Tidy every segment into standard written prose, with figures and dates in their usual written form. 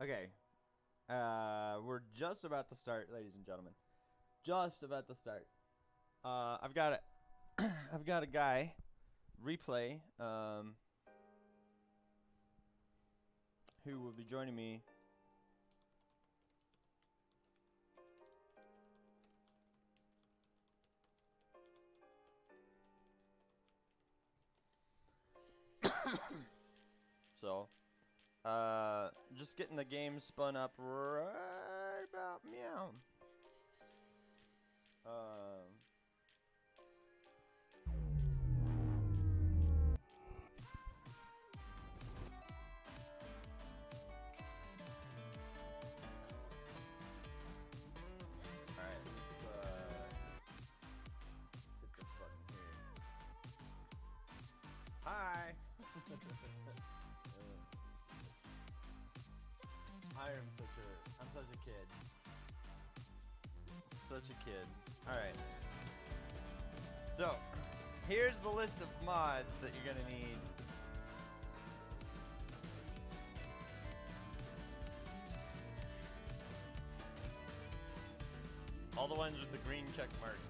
Okay. We're just about to start, ladies and gentlemen. Just about to start. I've got a guy, Replay, who will be joining me. So, just getting the game spun up right about meow. Alright, let's hit this button here. Hi! I'm such a kid. Such a kid. Alright. So, here's the list of mods that you're gonna need. All the ones with the green check marks.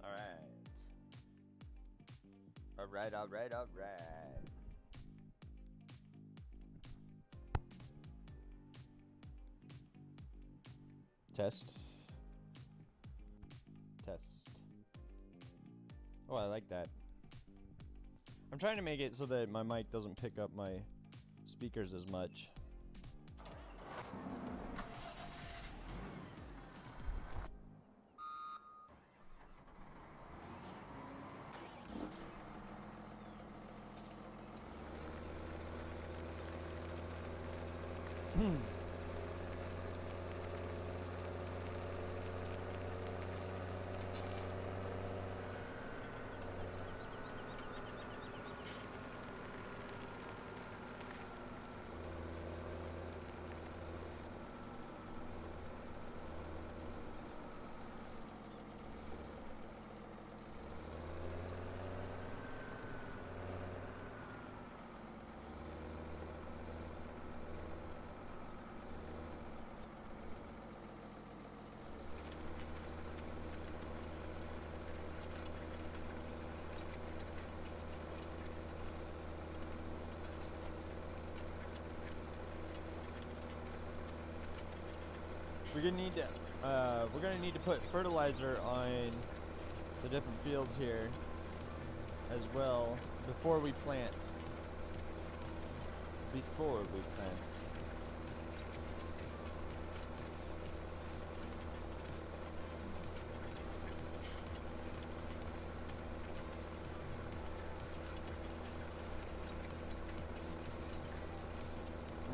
Alright. Test. Oh, I like that. I'm trying to make it so that my mic doesn't pick up my speakers as much. We're gonna need to put fertilizer on the different fields here as well before we plant.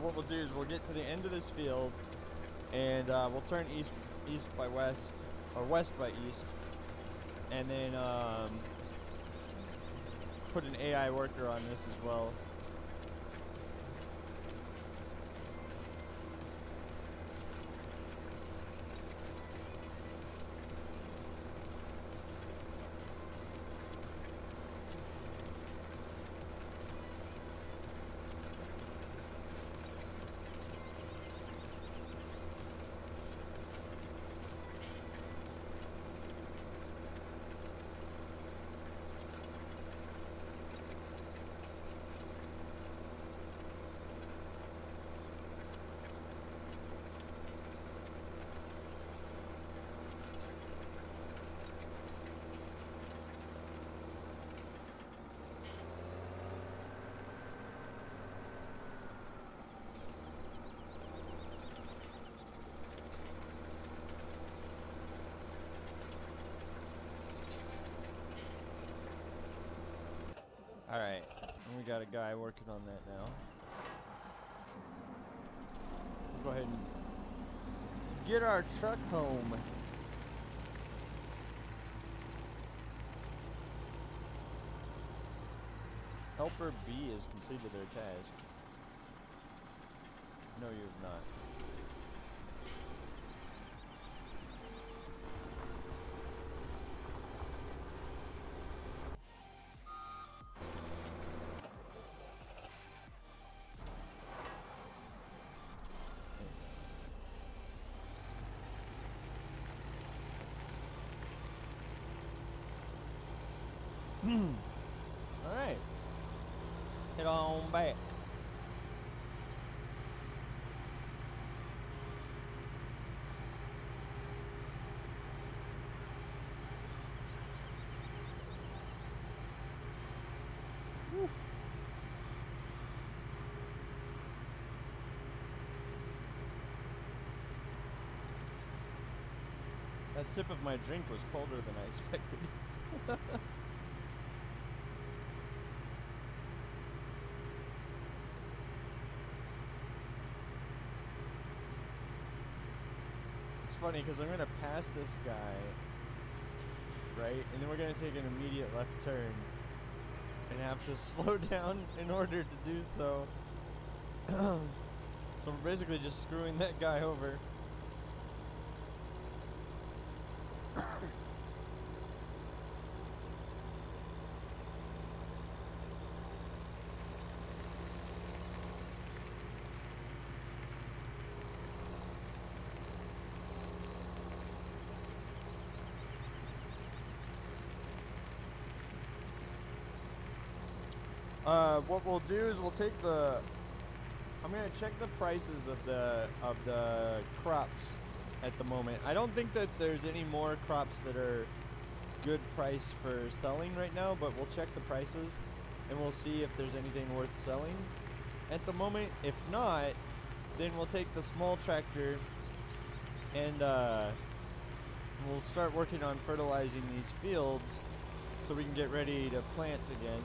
What we'll do is we'll get to the end of this field. and we'll turn east by west, or west by east, and then put an AI worker on this as well. Alright, we got a guy working on that now. We'll go ahead and get our truck home. Helper B has completed their task. No, you have not. Alright. Head on back. Woo. That sip of my drink was colder than I expected. Funny because I'm going to pass this guy, right? And then we're going to take an immediate left turn and have to slow down in order to do so. So we're basically just screwing that guy over. What we'll do is we'll take the. I'm gonna check the prices of the crops at the moment. I don't think that there's any more crops that are good price for selling right now, but we'll check the prices and we'll see if there's anything worth selling at the moment. If not, then we'll take the small tractor and we'll start working on fertilizing these fields so we can get ready to plant again.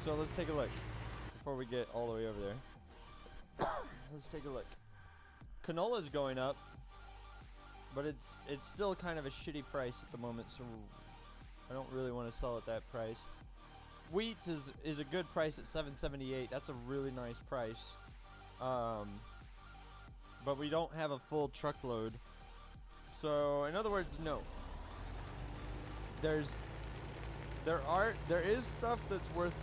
So let's take a look before we get all the way over there. Let's take a look. Canola's going up, but it's still kind of a shitty price at the moment, so I don't really want to sell at that price. Wheat is a good price at $7.78. That's a really nice price. But we don't have a full truckload. So in other words, no. There is stuff that's worth.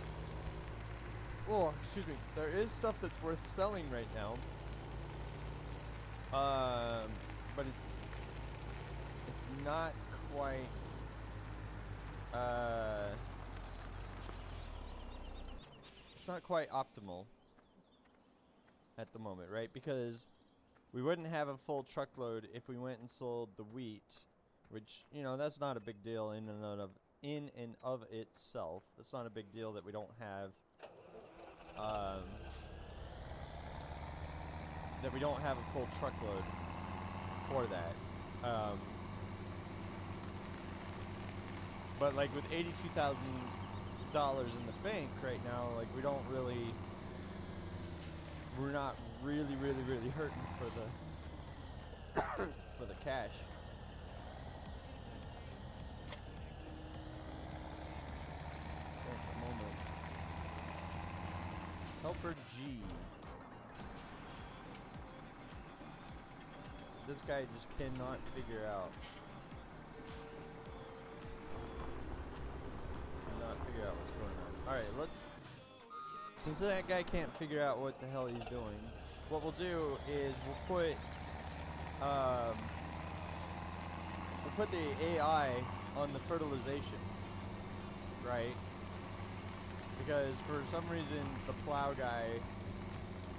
Oh, excuse me. There is stuff that's worth selling right now. But it's not quite. It's not quite optimal at the moment, right? Because we wouldn't have a full truckload if we went and sold the wheat, which, you know, that's not a big deal in and of itself. That's not a big deal that we don't have a full truckload for that. But like with $82,000 in the bank right now, like we don't really we're not really hurting for the for the cash. At the moment. Helper G. This guy just cannot figure out. What's going on. Alright, since that guy can't figure out what the hell he's doing, what we'll do is we'll put the AI on the fertilization, right? Because for some reason the plow guy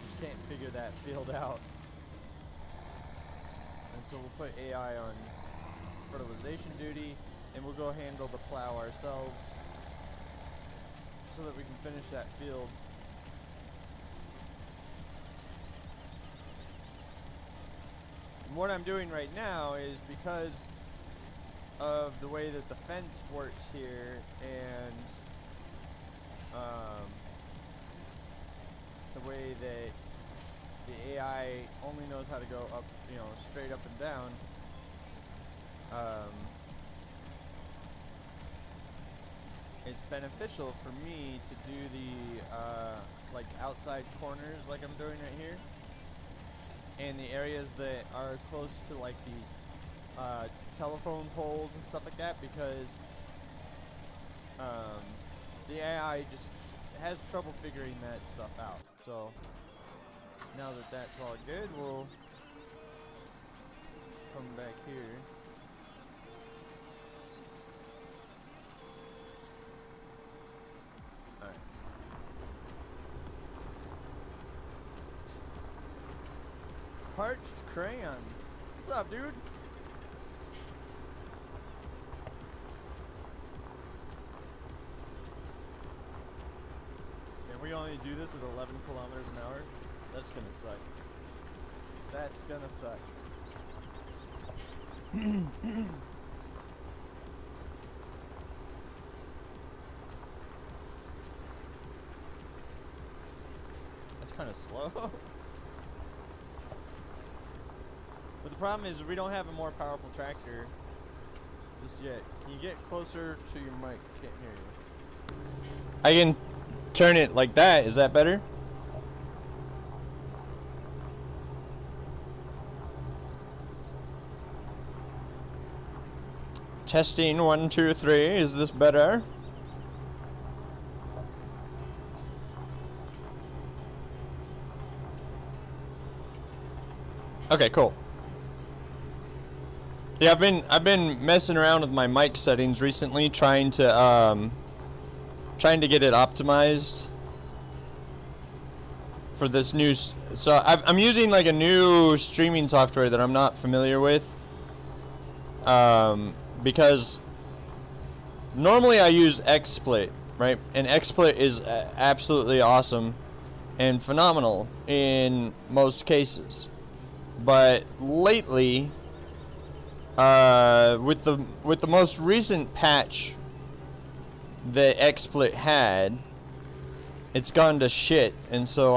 just can't figure that field out. And so we'll put AI on fertilization duty, and we'll go handle the plow ourselves so that we can finish that field. And what I'm doing right now is, because of the way that the fence works here, and the way that the AI only knows how to go up, you know, straight up and down, it's beneficial for me to do the like outside corners like I'm doing right here, and the areas that are close to like these telephone poles and stuff like that, because the AI just has trouble figuring that stuff out. So now that that's all good, we'll come back here. Alright. Parched Crayon. What's up, dude? Can we only do this at 11 kilometers an hour? That's gonna suck. That's gonna suck. That's kind of slow. But the problem is we don't have a more powerful tractor just yet. Can you get closer to your mic? Can't hear you. I can turn it like that. Is that better? Testing 1, 2, 3. Is this better? Okay, cool. Yeah, I've been messing around with my mic settings recently, trying to get it optimized for this new. So I'm using like a new streaming software that I'm not familiar with. Because normally I use XSplit, right? And XSplit is absolutely awesome and phenomenal in most cases. But lately, with the most recent patch that XSplit had, it's gone to shit, and so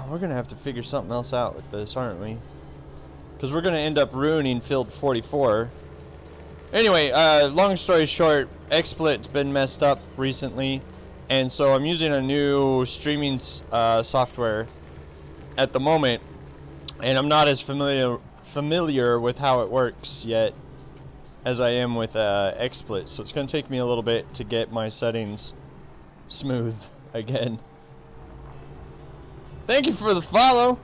we're gonna have to figure something else out with this, aren't we? Because we're gonna end up ruining field 44. Anyway, long story short, XSplit's been messed up recently, and so I'm using a new streaming software at the moment, and I'm not as familiar with how it works yet as I am with XSplit, so it's going to take me a little bit to get my settings smooth again. Thank you for the follow.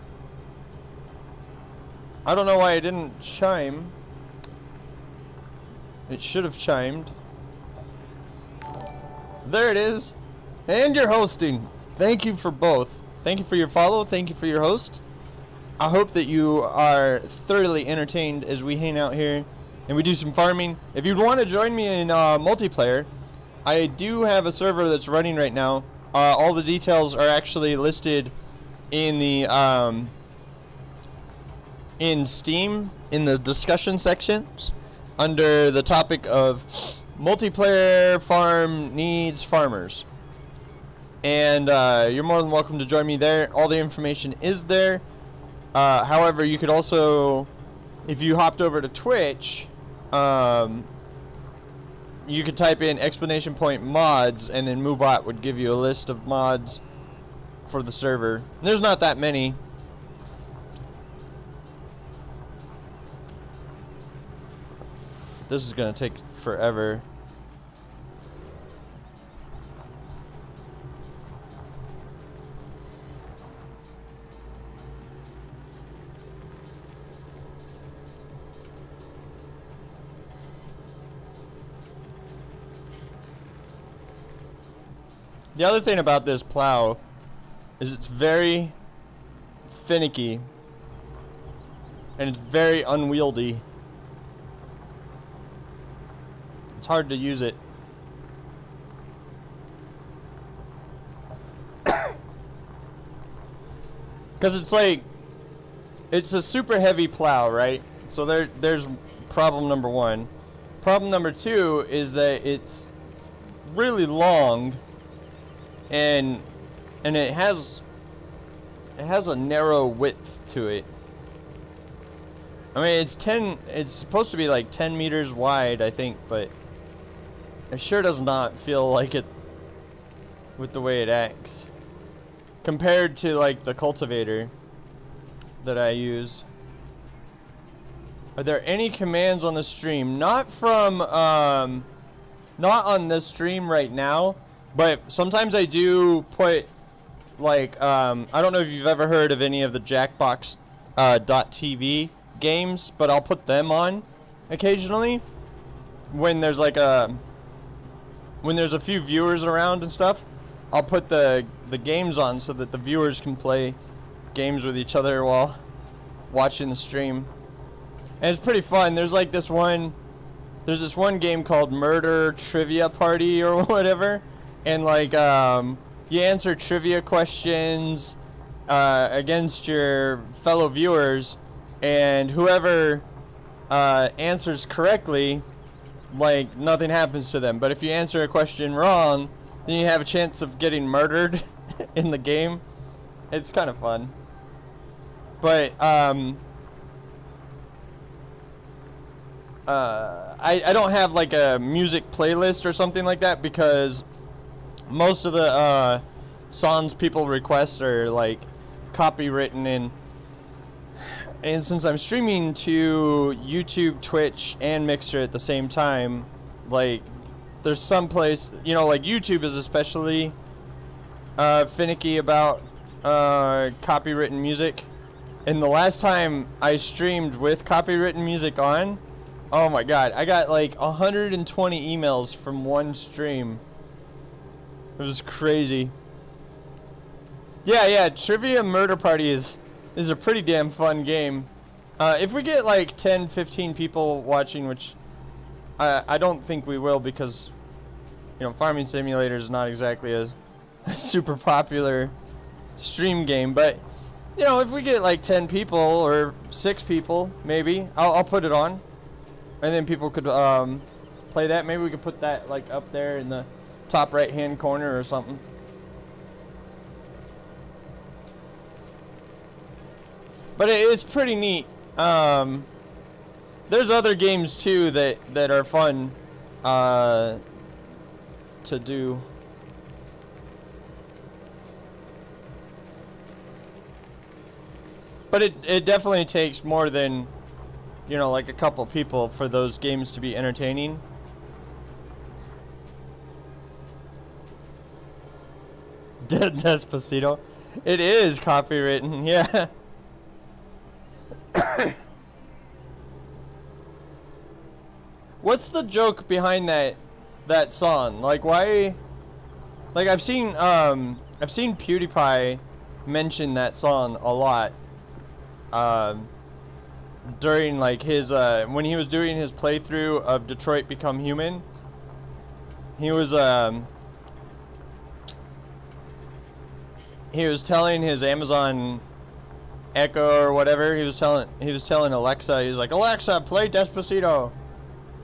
I don't know why it didn't chime. It should have chimed. There it is. And you're hosting. Thank you for both. Thank you for your follow. Thank you for your host. I hope that you are thoroughly entertained as we hang out here and we do some farming. If you'd want to join me in multiplayer, I do have a server that's running right now. All the details are actually listed in the in Steam in the discussion sections under the topic of multiplayer farm needs farmers. and you're more than welcome to join me there. All the information is there. However, you could also, if you hopped over to Twitch, you could type in exclamation point mods, and then Moobot would give you a list of mods for the server. There's not that many. This is gonna take forever. The other thing about this plow is it's very finicky and it's very unwieldy. It's hard to use it. Because it's like, it's a super heavy plow, right? So there's problem number one. Problem number two is that it's really long, and it has a narrow width to it. I mean, it's supposed to be like 10 meters wide, I think, but it sure does not feel like it with the way it acts compared to like the cultivator that I use. Are there any commands on the stream? Not from not on this stream right now, but sometimes I do put like I don't know if you've ever heard of any of the Jackbox .tv games, but I'll put them on occasionally when there's like when there's a few viewers around and stuff. I'll put the games on so that the viewers can play games with each other while watching the stream. And it's pretty fun. There's like this one game called Murder Trivia Party or whatever, and like you answer trivia questions against your fellow viewers, and whoever answers correctly, like nothing happens to them. But if you answer a question wrong, then you have a chance of getting murdered in the game. It's kind of fun. But I don't have like a music playlist or something like that, because most of the songs people request are like copywritten, and since I'm streaming to YouTube, Twitch, and Mixer at the same time, like there's some place, you know, like YouTube is especially finicky about copywritten music. And the last time I streamed with copywritten music on, oh my god, I got like 120 emails from one stream. It was crazy. Yeah, Trivia Murder Party is a pretty damn fun game. If we get like 10-15 people watching, which I don't think we will, because you know, Farming Simulator is not exactly a super popular stream game, but you know, if we get like 10 people or 6 people, maybe I'll put it on, and then people could play that. Maybe we could put that like up there in the top right hand corner or something. But it's pretty neat. There's other games too that are fun to do. But it definitely takes more than, you know, like a couple people for those games to be entertaining. Despacito. It is copywritten, yeah. What's the joke behind that song? Like, why? Like, I've seen PewDiePie mention that song a lot. During like his when he was doing his playthrough of Detroit Become Human, he was telling his Amazon Echo or whatever, he was telling Alexa, he was like, Alexa, play Despacito,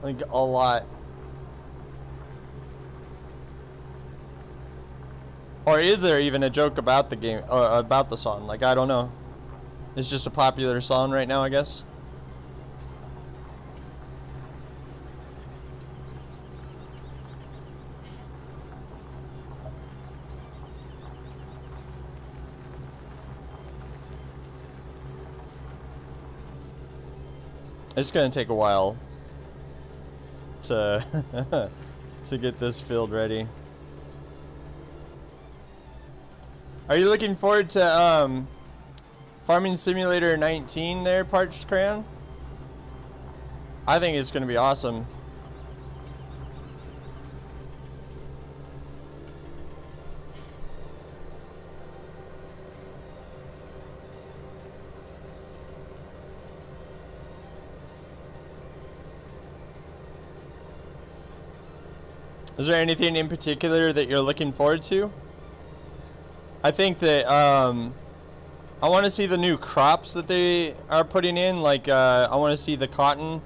like a lot. Or is there even a joke about the game, about the song? Like, I don't know. It's just a popular song right now, I guess. It's gonna take a while to to get this field ready. Are you looking forward to Farming Simulator 19 there, Parched Crayon? I think it's gonna be awesome. Is there anything in particular that you're looking forward to? I think that I want to see the new crops that they are putting in. Like I want to see the cotton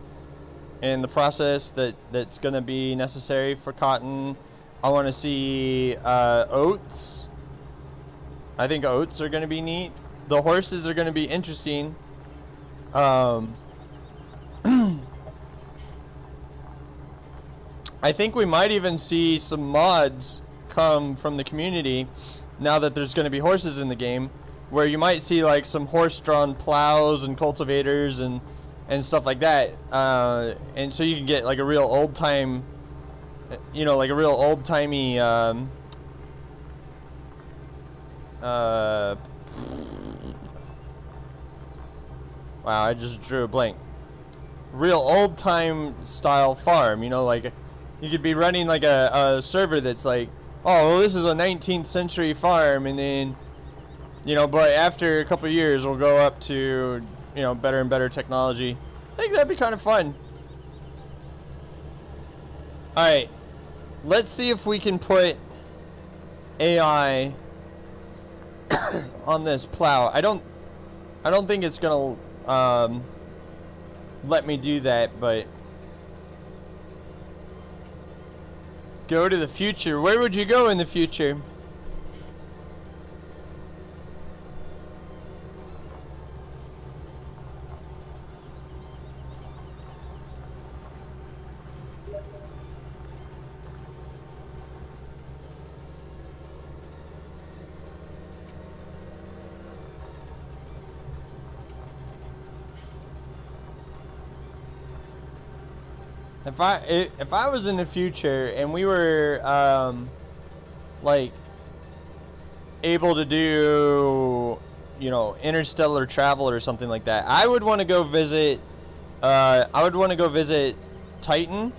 and the process that's going to be necessary for cotton. I want to see oats. I think oats are going to be neat. The horses are going to be interesting. I think we might even see some mods come from the community now that there's going to be horses in the game, where you might see like some horse-drawn plows and cultivators and stuff like that, and so you can get like a real old-time, you know, like a real old-timey wow, I just drew a blank. Real old-time style farm, you know, like you could be running like a server that's like, oh, well, this is a 19th century farm, and then, you know, but after a couple of years we'll go up to, you know, better and better technology. I think that'd be kind of fun. Alright, let's see if we can put AI on this plow. I don't think it's gonna let me do that, but go to the future. Where would you go in the future? If I was in the future and we were like able to do, you know, interstellar travel or something like that, I would want to go visit Titan.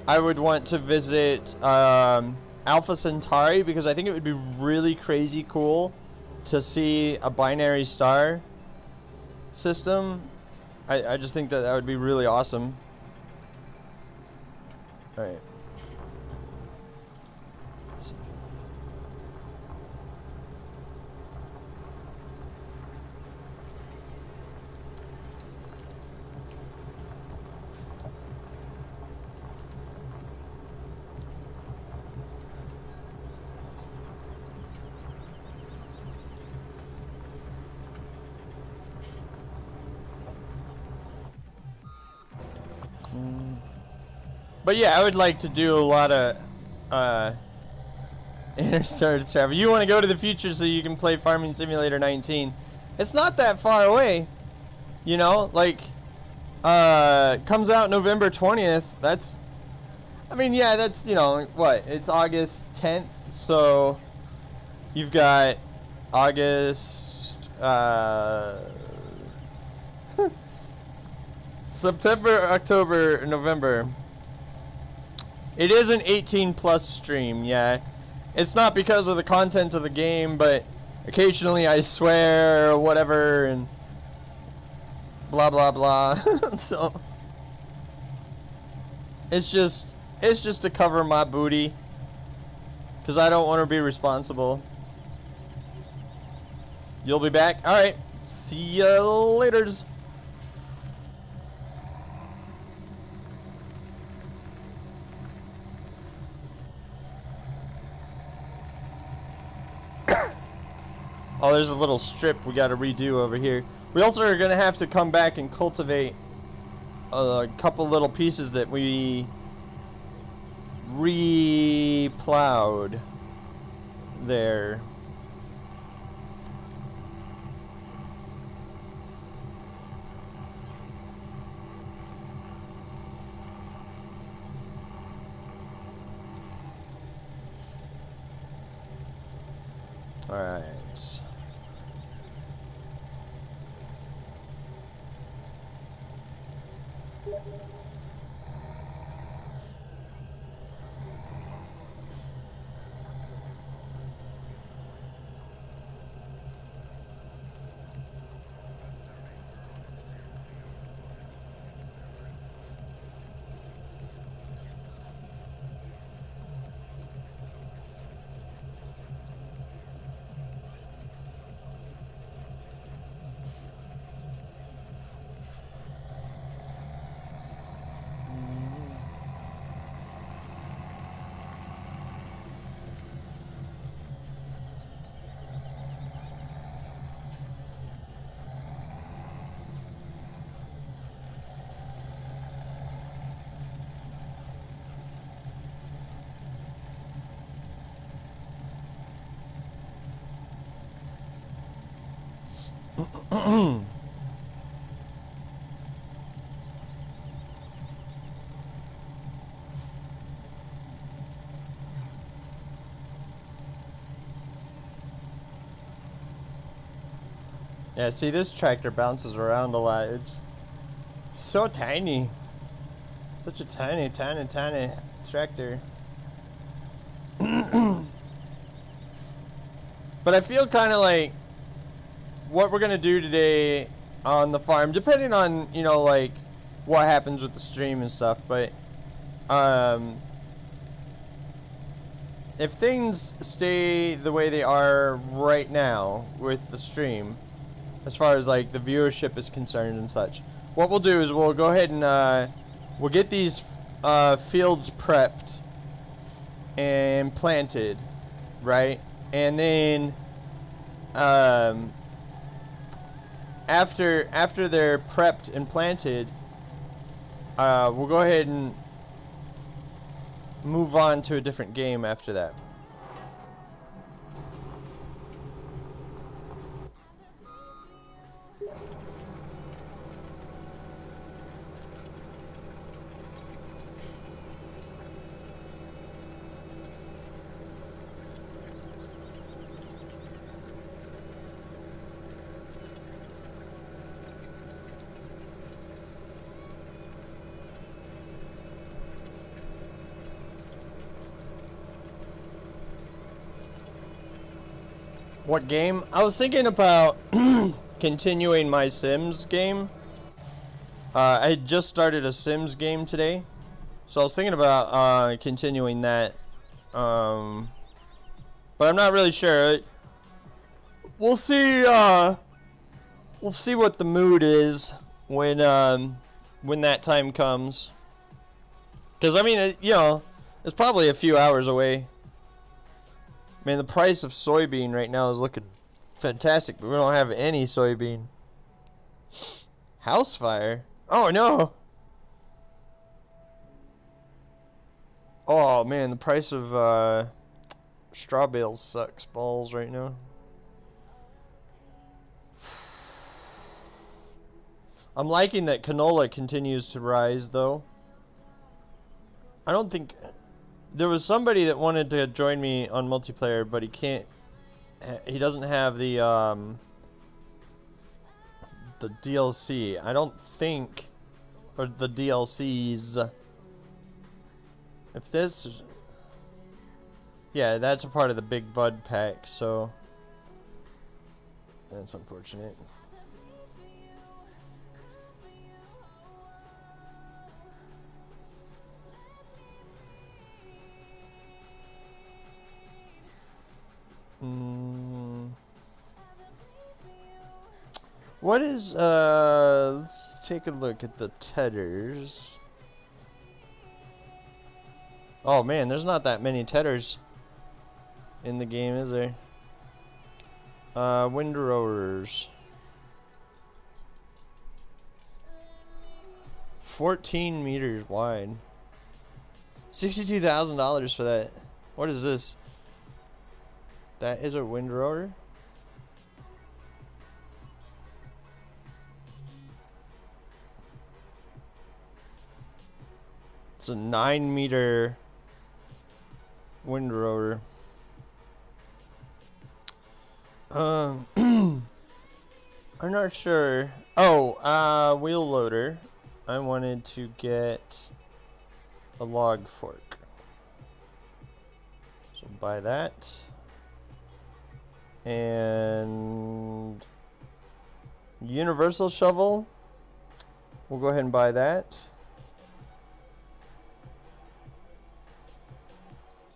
I would want to visit Alpha Centauri, because I think it would be really crazy cool to see a binary star system. I just think that would be really awesome. All right. But yeah, I would like to do a lot of interstellar travel. You want to go to the future so you can play Farming Simulator 19. It's not that far away, you know. Like, comes out November 20th. That's, I mean, yeah, that's, you know, what? It's August 10th, so you've got August, September, October, November. It is an 18+ stream, yeah. It's not because of the content of the game, but occasionally I swear or whatever and blah blah blah. So it's just to cover my booty, because I don't want to be responsible. You'll be back? Alright. See ya laters. there's a little strip we got to redo over here. We also are going to have to come back and cultivate a couple little pieces that we re-plowed there. All right. Yeah, see, this tractor bounces around a lot. It's so tiny. Such a tiny, tiny, tiny tractor. But I feel kind of like what we're gonna do today on the farm, depending on, you know, like what happens with the stream and stuff, but if things stay the way they are right now with the stream, as far as like the viewership is concerned and such, what we'll do is we'll go ahead and we'll get these fields prepped and planted, right? And then after they're prepped and planted, we'll go ahead and move on to a different game after that. What game? I was thinking about continuing my Sims game. I had just started a Sims game today, so I was thinking about continuing that. But I'm not really sure. We'll see. We'll see what the mood is when that time comes. Because I mean, you know, it's probably a few hours away. Man, the price of soybean right now is looking fantastic, but we don't have any soybean. House fire? Oh no! Oh man, the price of straw bales sucks balls right now. I'm liking that canola continues to rise though. I don't think... There was somebody that wanted to join me on multiplayer, but he can't. He doesn't have the DLC. I don't think, or the DLCs. If this, yeah, that's a part of the Big Bud pack. So that's unfortunate. What is, let's take a look at the tedders. Oh man, there's not that many tedders in the game, is there? Windrowers. $14 meters wide. $62,000 for that. What is this? That is a windrower? It's a 9-meter windrower. I'm not sure. Oh, wheel loader. I wanted to get a log fork. So buy that. And universal shovel. We'll go ahead and buy that.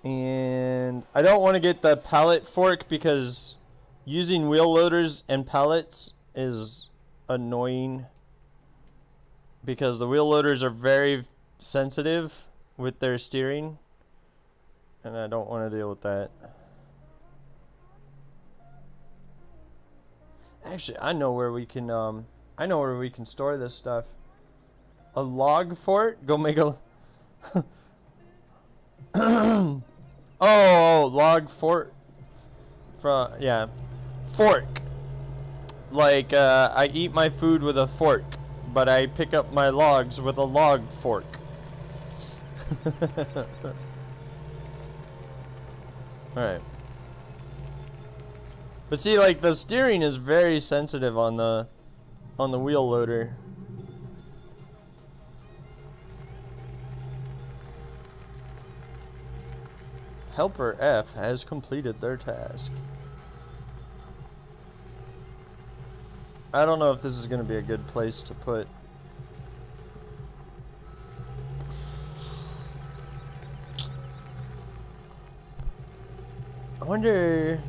And I don't want to get the pallet fork because using wheel loaders and pallets is annoying because the wheel loaders are very sensitive with their steering and I don't want to deal with that. Actually, I know where we can store this stuff. A log fort? Go make a oh, log fort. Yeah. Fork. Like, I eat my food with a fork, but I pick up my logs with a log fork. Alright. But see, like, the steering is very sensitive on the wheel loader. Helper F has completed their task. I don't know if this is going to be a good place to put. I wonder.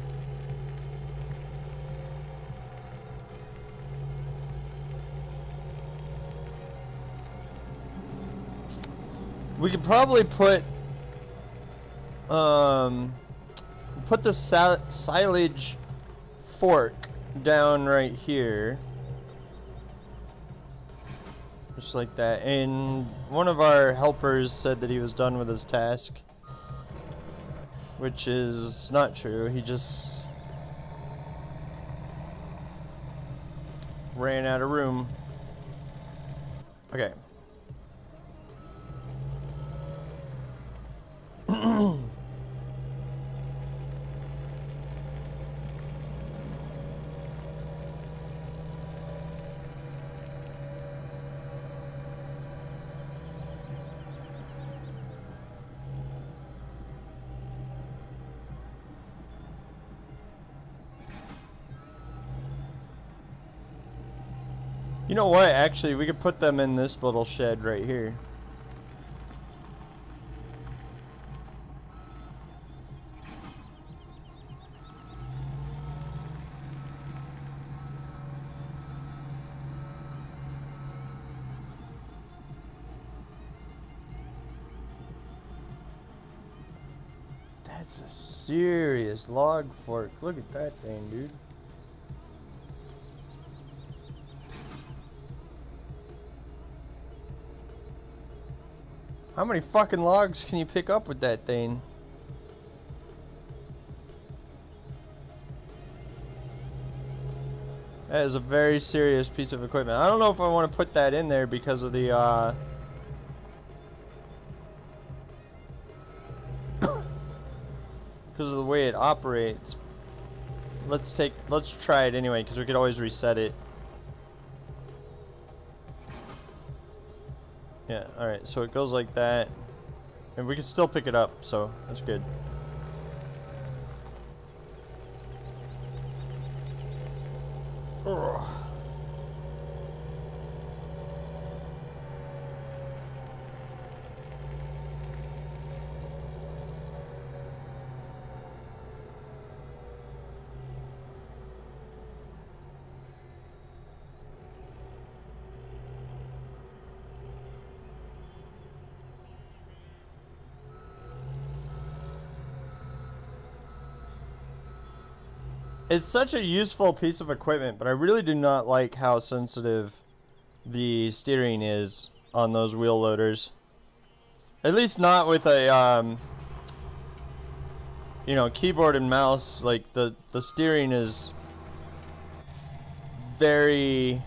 We could probably put the silage fork down right here, just like that. And one of our helpers said that he was done with his task, which is not true. He just ran out of room. Okay. You know what? Actually, we could put them in this little shed right here. That's a serious log fork. Look at that thing, dude. How many fucking logs can you pick up with that thing? That is a very serious piece of equipment. I don't know if I want to put that in there because of the because of the way it operates. Let's try it anyway because we could always reset it. Yeah, alright, so it goes like that. And we can still pick it up, so that's good. Ugh. It's such a useful piece of equipment, but I really do not like how sensitive the steering is on those wheel loaders. At least not with a you know, keyboard and mouse. Like the steering is very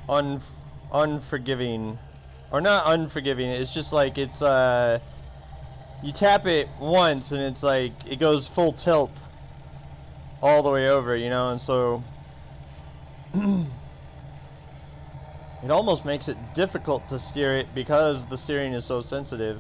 unforgiving, or not unforgiving. It's just like it's you tap it once and it's like it goes full tilt all the way over, you know, and so it almost makes it difficult to steer it because the steering is so sensitive.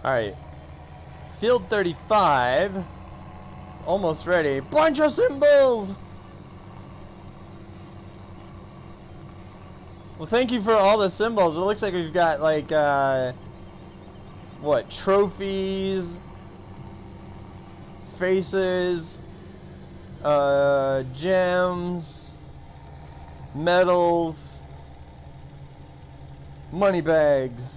Alright. Field 35. It's almost ready. Bunch of symbols! Well, thank you for all the symbols. It looks like we've got, like, what? Trophies. Faces. Gems. Medals. Money bags.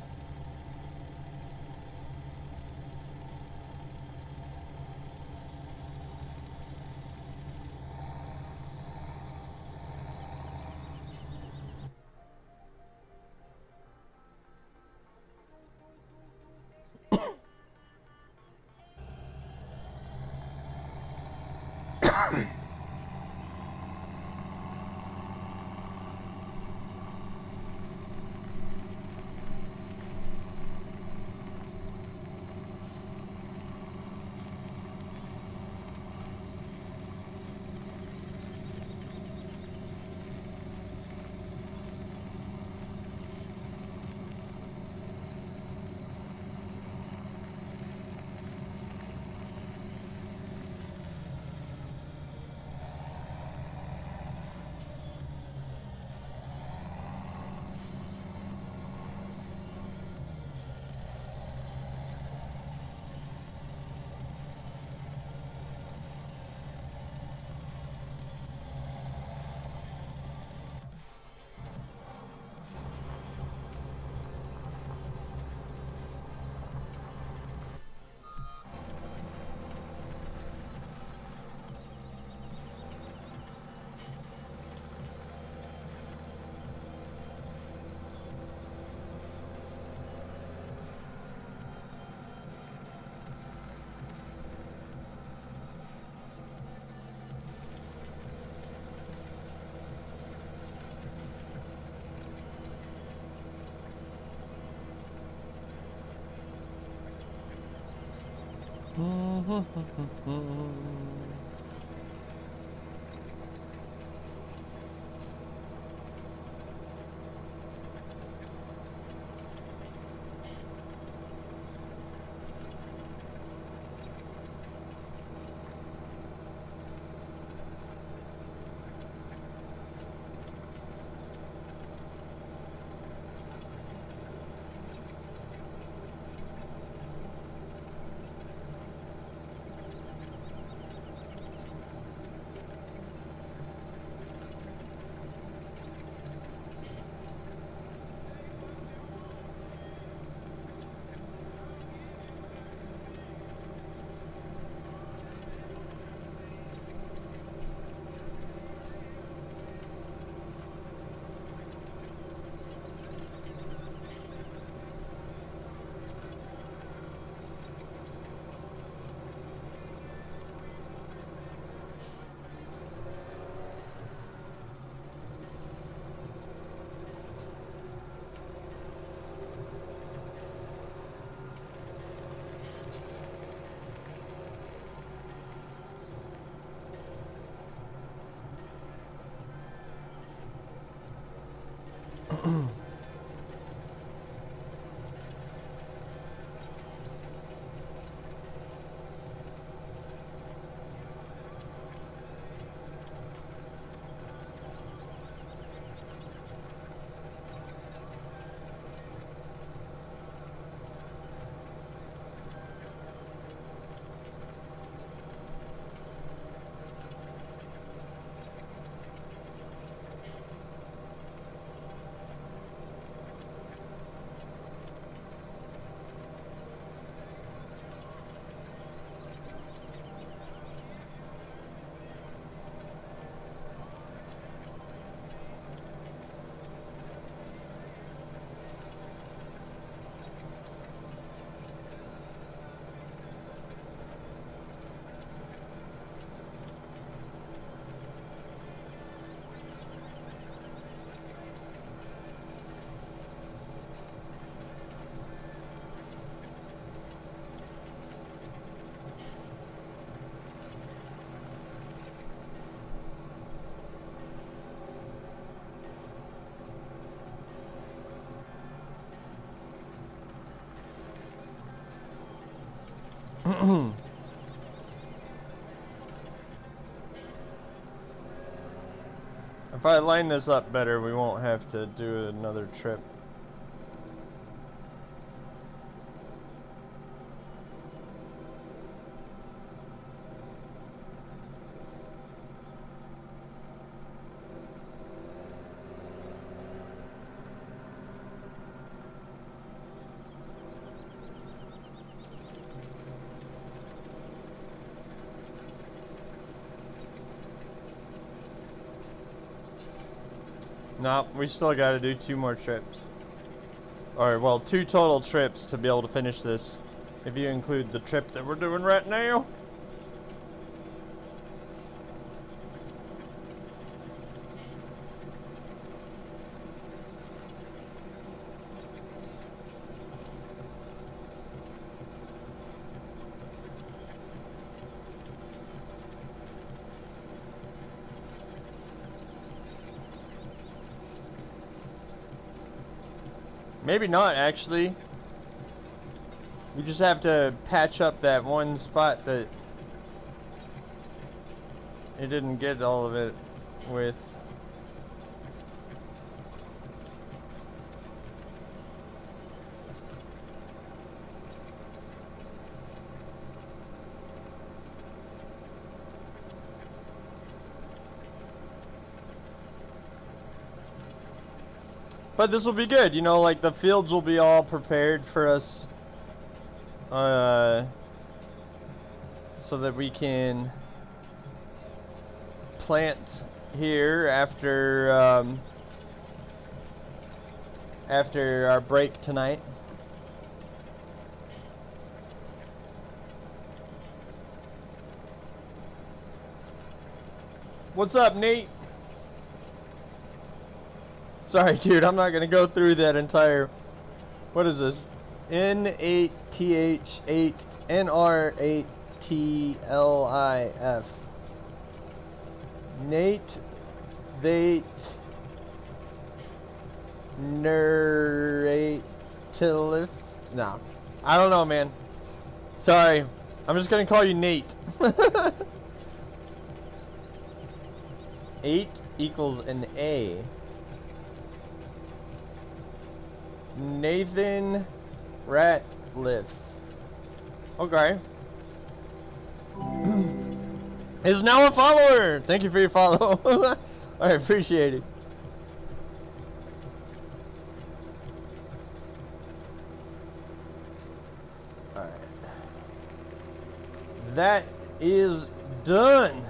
If I line this up better, we won't have to do another trip. No, we still gotta do 2 more trips. Or, well, 2 total trips to be able to finish this. If you include the trip that we're doing right now. Maybe not, actually. We just have to patch up that one spot that it didn't get all of it with. But this will be good, you know, like the fields will be all prepared for us, so that we can plant here after after our break tonight. What's up, Nate? Sorry, dude, I'm not gonna go through that entire. What is this? N8TH8 NR8TLIF. Nate, they, Nerate Tilif. No, I don't know, man. Sorry, I'm just gonna call you Nate. 8 equals an A. Nathan Ratliff. Okay. Is now a follower. Thank you for your follow. I appreciate it. Alright. That is done.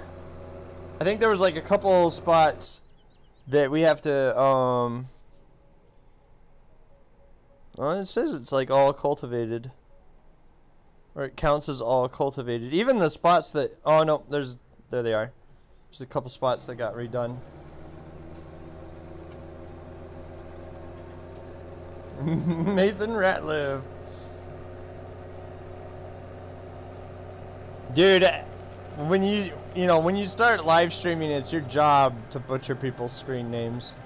I think there was like a couple spots that we have to well, it says it's like all cultivated. Or it counts as all cultivated. Even the spots that, oh no, there they are. There's a couple spots that got redone. Nathan Ratliff. Dude, when you start live streaming, it's your job to butcher people's screen names.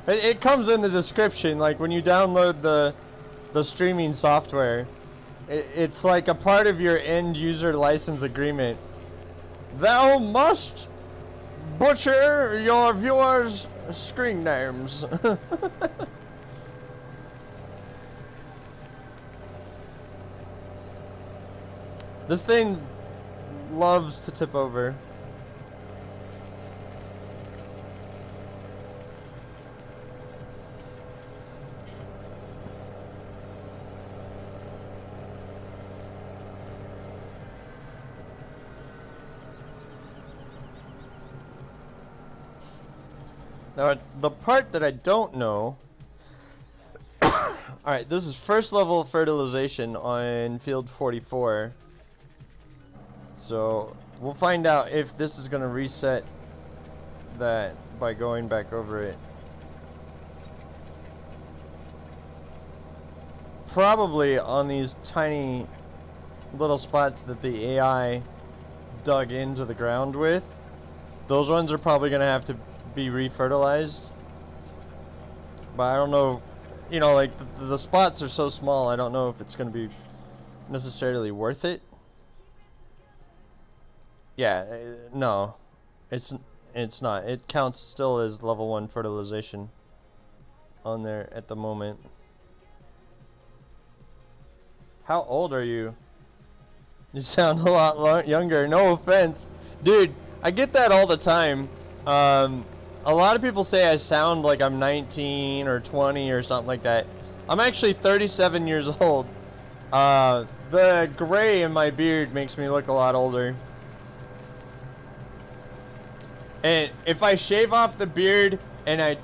It comes in the description, like when you download the streaming software. It's like a part of your end user license agreement. Thou must butcher your viewers' screen names. This thing loves to tip over. Now, the part that I don't know... Alright, this is first level fertilization on field 44. So, we'll find out if this is going to reset that by going back over it. Probably on these tiny little spots that the AI dug into the ground with. Those ones are probably going to have to be refertilized, but I don't know, you know, like the spots are so small, I don't know if it's going to be necessarily worth it. Yeah, no, it's not. It counts still as level 1 fertilization on there at the moment. How old are you? You sound a lot younger. No offense, dude. I get that all the time. A lot of people say I sound like I'm 19 or 20 or something like that. I'm actually 37 years old. The gray in my beard makes me look a lot older. And if I shave off the beard and I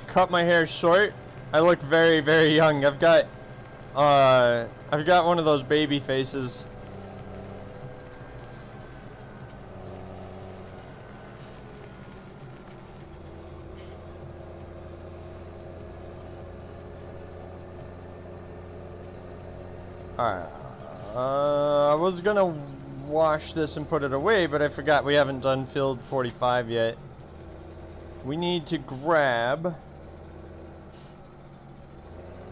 cut my hair short, I look very, very young. I've got one of those baby faces. Alright, I was gonna wash this and put it away, but I forgot we haven't done field 45 yet. We need to grab,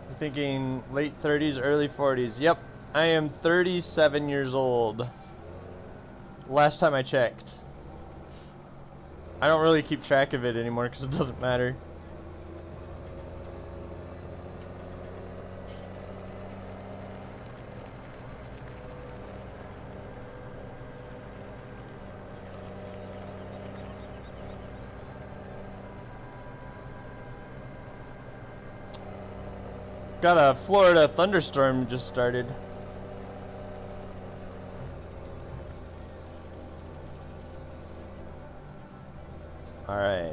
I'm thinking late 30s, early 40s. Yep, I am 37 years old. Last time I checked. I don't really keep track of it anymore because it doesn't matter. Got a Florida thunderstorm just started. All right.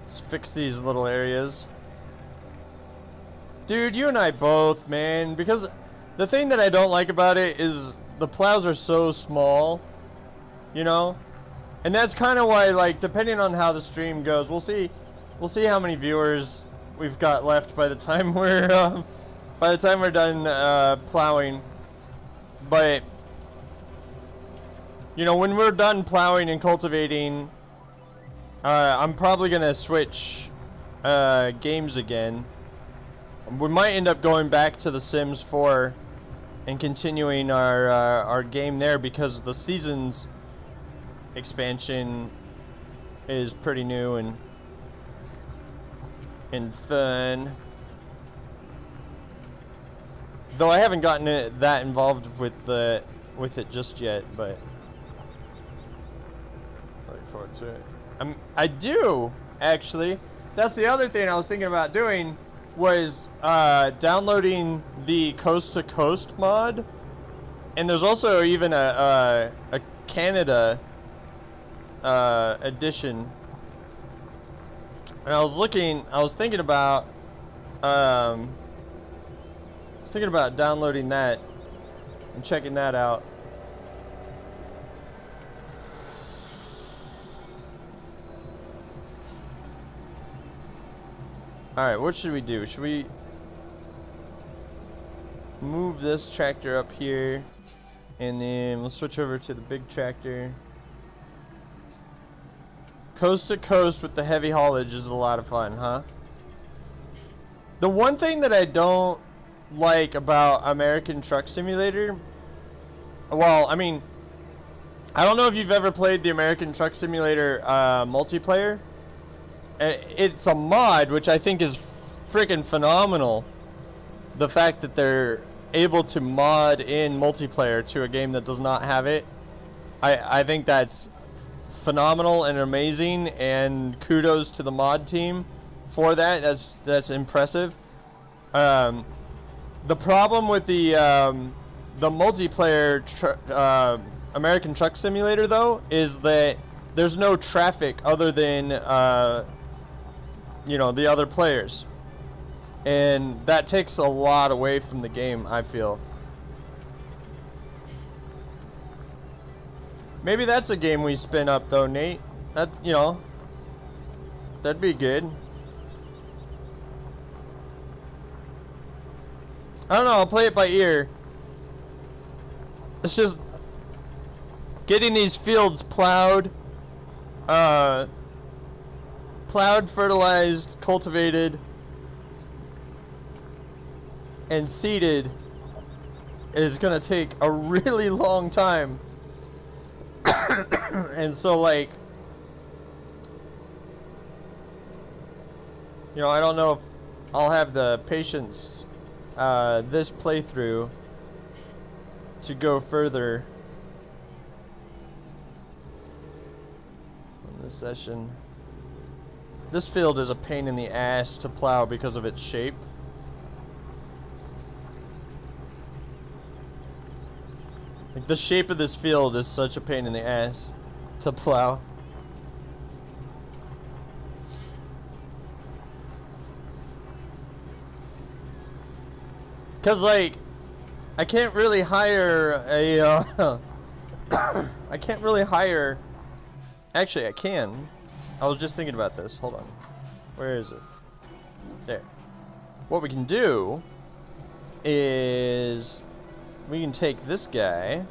Let's fix these little areas. Dude, you and I both, man, because the thing that I don't like about it is the plows are so small, you know? And that's kind of why, like, depending on how the stream goes, we'll see how many viewers we've got left by the time we're done plowing. But you know, when we're done plowing and cultivating, I'm probably gonna switch games again. We might end up going back to The Sims 4 and continuing our game there because the seasons expansion is pretty new and fun. Though I haven't gotten that involved with it just yet, but look forward to it. I do actually. That's the other thing I was thinking about doing was downloading the Coast to Coast mod, and there's also even a Canada edition. And I was thinking about downloading that and checking that out. Alright, what should we do? Should we move this tractor up here and then we'll switch over to the big tractor? Coast to coast with the heavy haulage is a lot of fun, huh? The one thing that I don't like about American Truck Simulator, well, I mean, I don't know if you've ever played the American Truck Simulator multiplayer. It's a mod, which I think is freaking phenomenal. The fact that they're able to mod in multiplayer to a game that does not have it, I think that's phenomenal and amazing, and kudos to the mod team for that. That's impressive. The problem with the multiplayer American Truck Simulator though is that there's no traffic other than you know, the other players, and that takes a lot away from the game, I feel. Maybe that's a game we spin up though, Nate. That, you know, that'd be good. I don't know, I'll play it by ear. It's just getting these fields plowed, fertilized, cultivated, and seeded is gonna take a really long time. And so, like, you know, I don't know if I'll have the patience this playthrough to go further in this session. This field is a pain in the ass to plow because of its shape. Like, the shape of this field is such a pain in the ass to plow. Cause, like, I can't really hire a I can't really hire. Actually, I can. I was just thinking about this. Hold on. Where is it? There. What we can do is we can take this guy.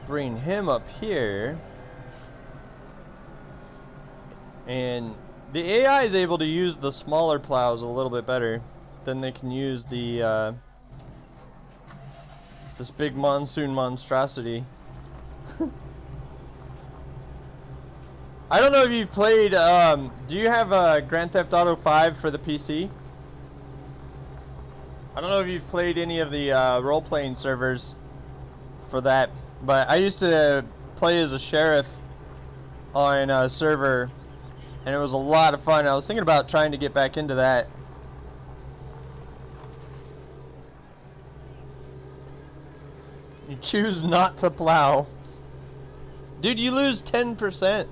Bring him up here. And the AI is able to use the smaller plows a little bit better than they can use the this big monsoon monstrosity. I don't know if you've played, do you have Grand Theft Auto 5 for the PC? I don't know if you've played any of the role-playing servers for that, but I used to play as a sheriff on a server, and it was a lot of fun. I was thinking about trying to get back into that. You choose not to plow. Dude, you lose 10%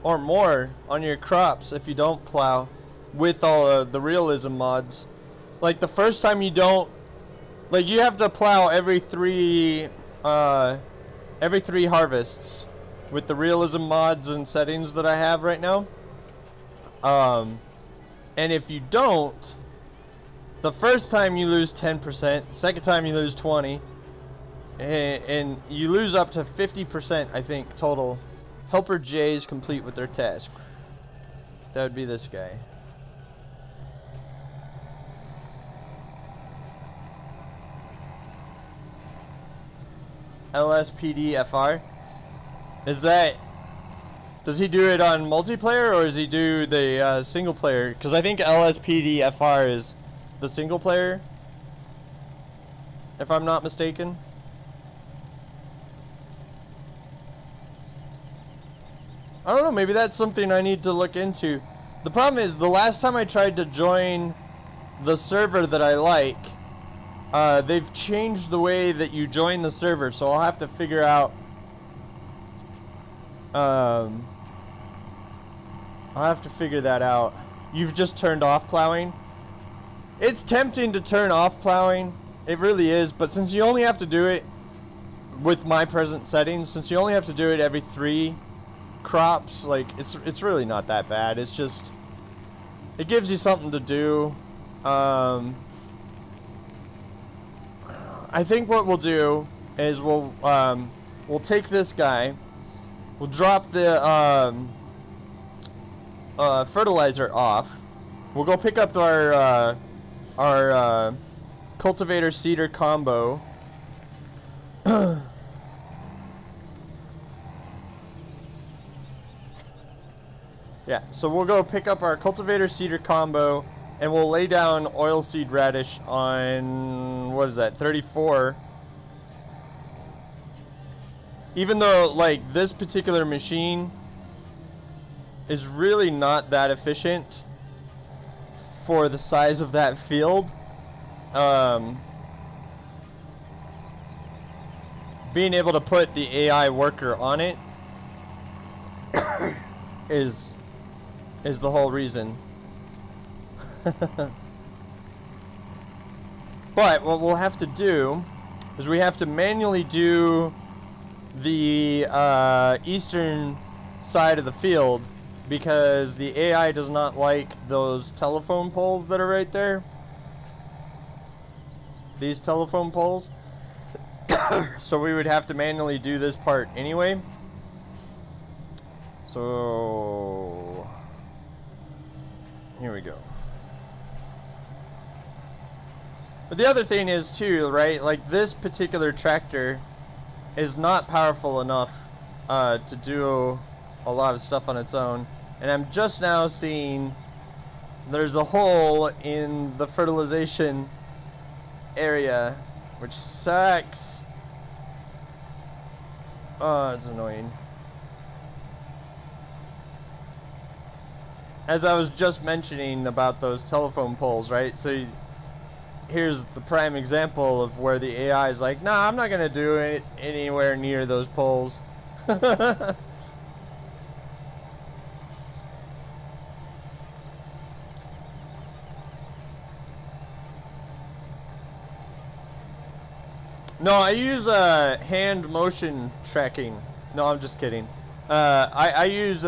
or more on your crops if you don't plow with all of the realism mods. Like, the first time you don't, like, you have to plow every three harvests with the realism mods and settings that I have right now. And if you don't, the first time you lose 10%, second time you lose 20%, and you lose up to 50%, I think, total. Helper J is complete with their task. That would be this guy. LSPDFR. Is that... Does he do it on multiplayer, or does he do the single player? Because I think LSPDFR is the single player, if I'm not mistaken. I don't know, maybe that's something I need to look into. The problem is, the last time I tried to join the server that I like, they've changed the way that you join the server, so I'll have to figure out. I'll have to figure that out. You've just turned off plowing? It's tempting to turn off plowing. It really is, but since you only have to do it with my present settings, since you only have to do it every 3 crops, like, it's really not that bad. It's just, it gives you something to do. I think what we'll do is we'll take this guy, we'll drop the fertilizer off, we'll go pick up our cultivator seeder combo. Yeah, so we'll go pick up our cultivator seeder combo, and we'll lay down oilseed radish on, what is that, 34. Even though, like, this particular machine is really not that efficient for the size of that field, being able to put the AI worker on it is the whole reason. But what we'll have to do is we have to manually do the eastern side of the field, because the AI does not like those telephone poles that are right there. These telephone poles. So we would have to manually do this part anyway. So here we go. But the other thing is too, right? Like this particular tractor is not powerful enough to do a lot of stuff on its own. And I'm just now seeing there's a hole in the fertilization area, which sucks. Oh, it's annoying. As I was just mentioning about those telephone poles, right? So here's the prime example of where the AI is like, nah, I'm not gonna do it anywhere near those poles. No, I use hand motion tracking. No, I'm just kidding. I use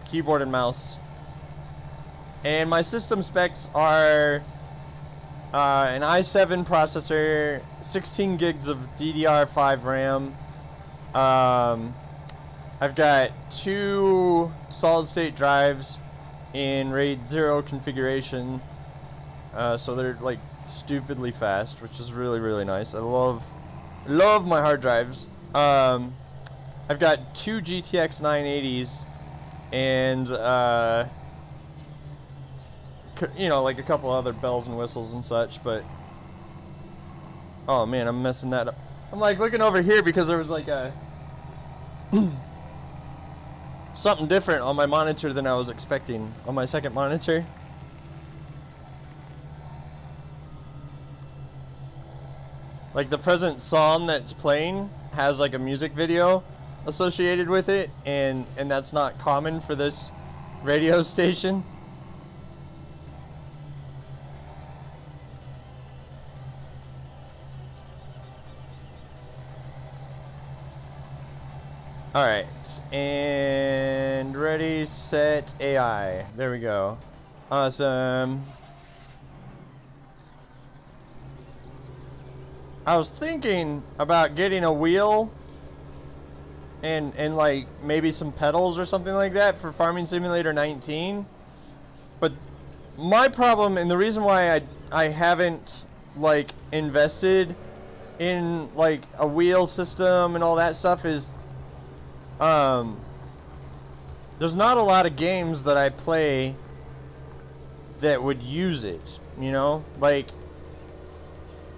keyboard and mouse. And my system specs are an i7 processor, 16 gigs of DDR5 RAM. I've got 2 solid-state drives in RAID 0 configuration. So they're like stupidly fast, which is really, really nice. I love my hard drives. I've got 2 GTX 980s and you know, like a couple other bells and whistles and such, but oh man, I'm messing that up. I'm like looking over here because there was like a something different on my monitor than I was expecting on my second monitor. Like the present song that's playing has like a music video associated with it, and that's not common for this radio station. Alright, and ready, set, AI. There we go. Awesome. I was thinking about getting a wheel and like maybe some pedals or something like that for Farming Simulator 19. But my problem, and the reason why I haven't like invested in like a wheel system and all that stuff is there's not a lot of games that I play that would use it, you know? Like,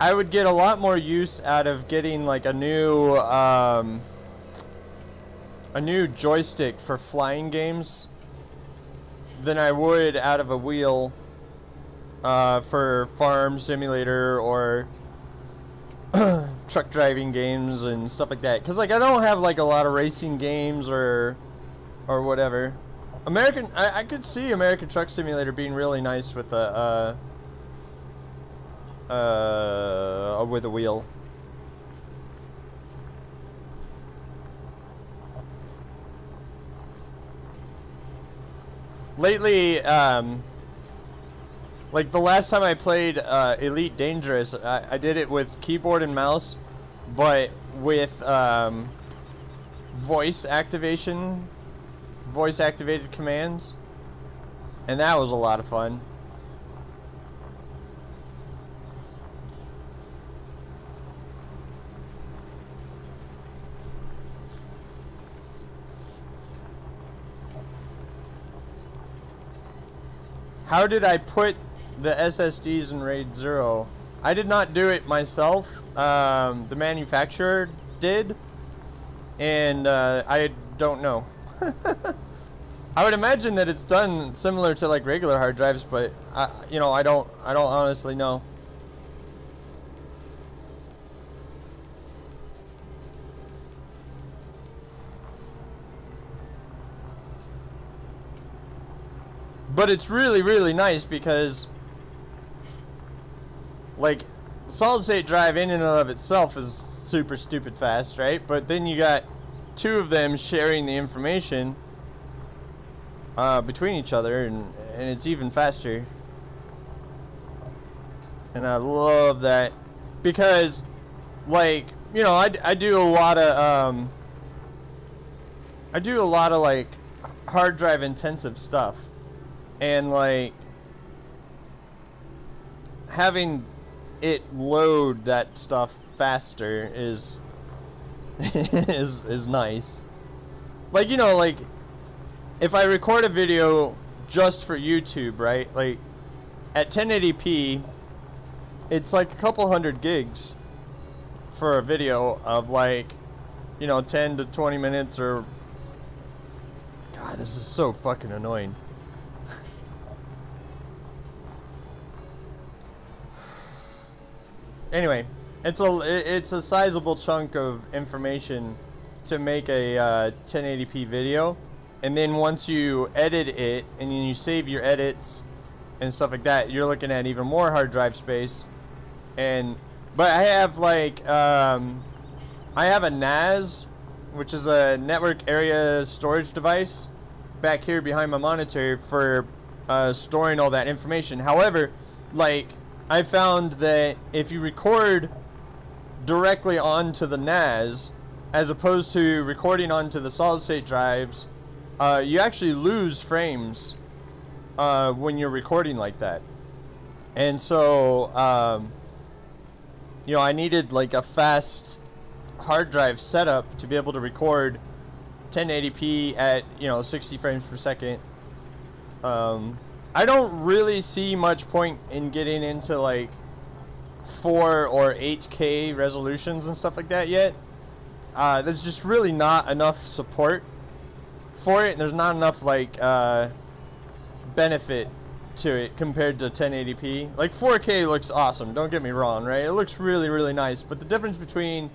I would get a lot more use out of getting like a new joystick for flying games than I would out of a wheel for Farm Simulator or truck driving games and stuff like that, because like I don't have like a lot of racing games or whatever. I could see American Truck Simulator being really nice with a wheel. Lately, like the last time I played Elite Dangerous, I did it with keyboard and mouse, but with voice activated commands, and that was a lot of fun. How did I put the SSDs in RAID 0? I did not do it myself. The manufacturer did, and I don't know. I would imagine that it's done similar to like regular hard drives, but you know, I don't honestly know. But it's really, really nice because like solid state drive in and of itself is super stupid fast, right? But then you got 2 of them sharing the information between each other, and it's even faster. And I love that because like you know, I do a lot of like hard drive intensive stuff, and like having it load that stuff faster is is nice. Like, you know, like if I record a video just for YouTube, right? Like at 1080p, it's like a couple hundred gigs for a video of like, you know, 10 to 20 minutes or... God, this is so fucking annoying. Anyway, it's a sizable chunk of information to make a 1080p video, and then once you edit it and you save your edits and stuff like that, you're looking at even more hard drive space. But I have like I have a NAS, which is a network area storage device, back here behind my monitor for storing all that information. However, like I found that if you record directly onto the NAS as opposed to recording onto the solid state drives, you actually lose frames when you're recording like that. And so you know, I needed like a fast hard drive setup to be able to record 1080p at, you know, 60 frames per second. I don't really see much point in getting into like 4 or 8K resolutions and stuff like that yet. There's just really not enough support for it, and there's not enough like benefit to it compared to 1080p. Like 4K looks awesome, don't get me wrong, right? It looks really, really nice, but the difference between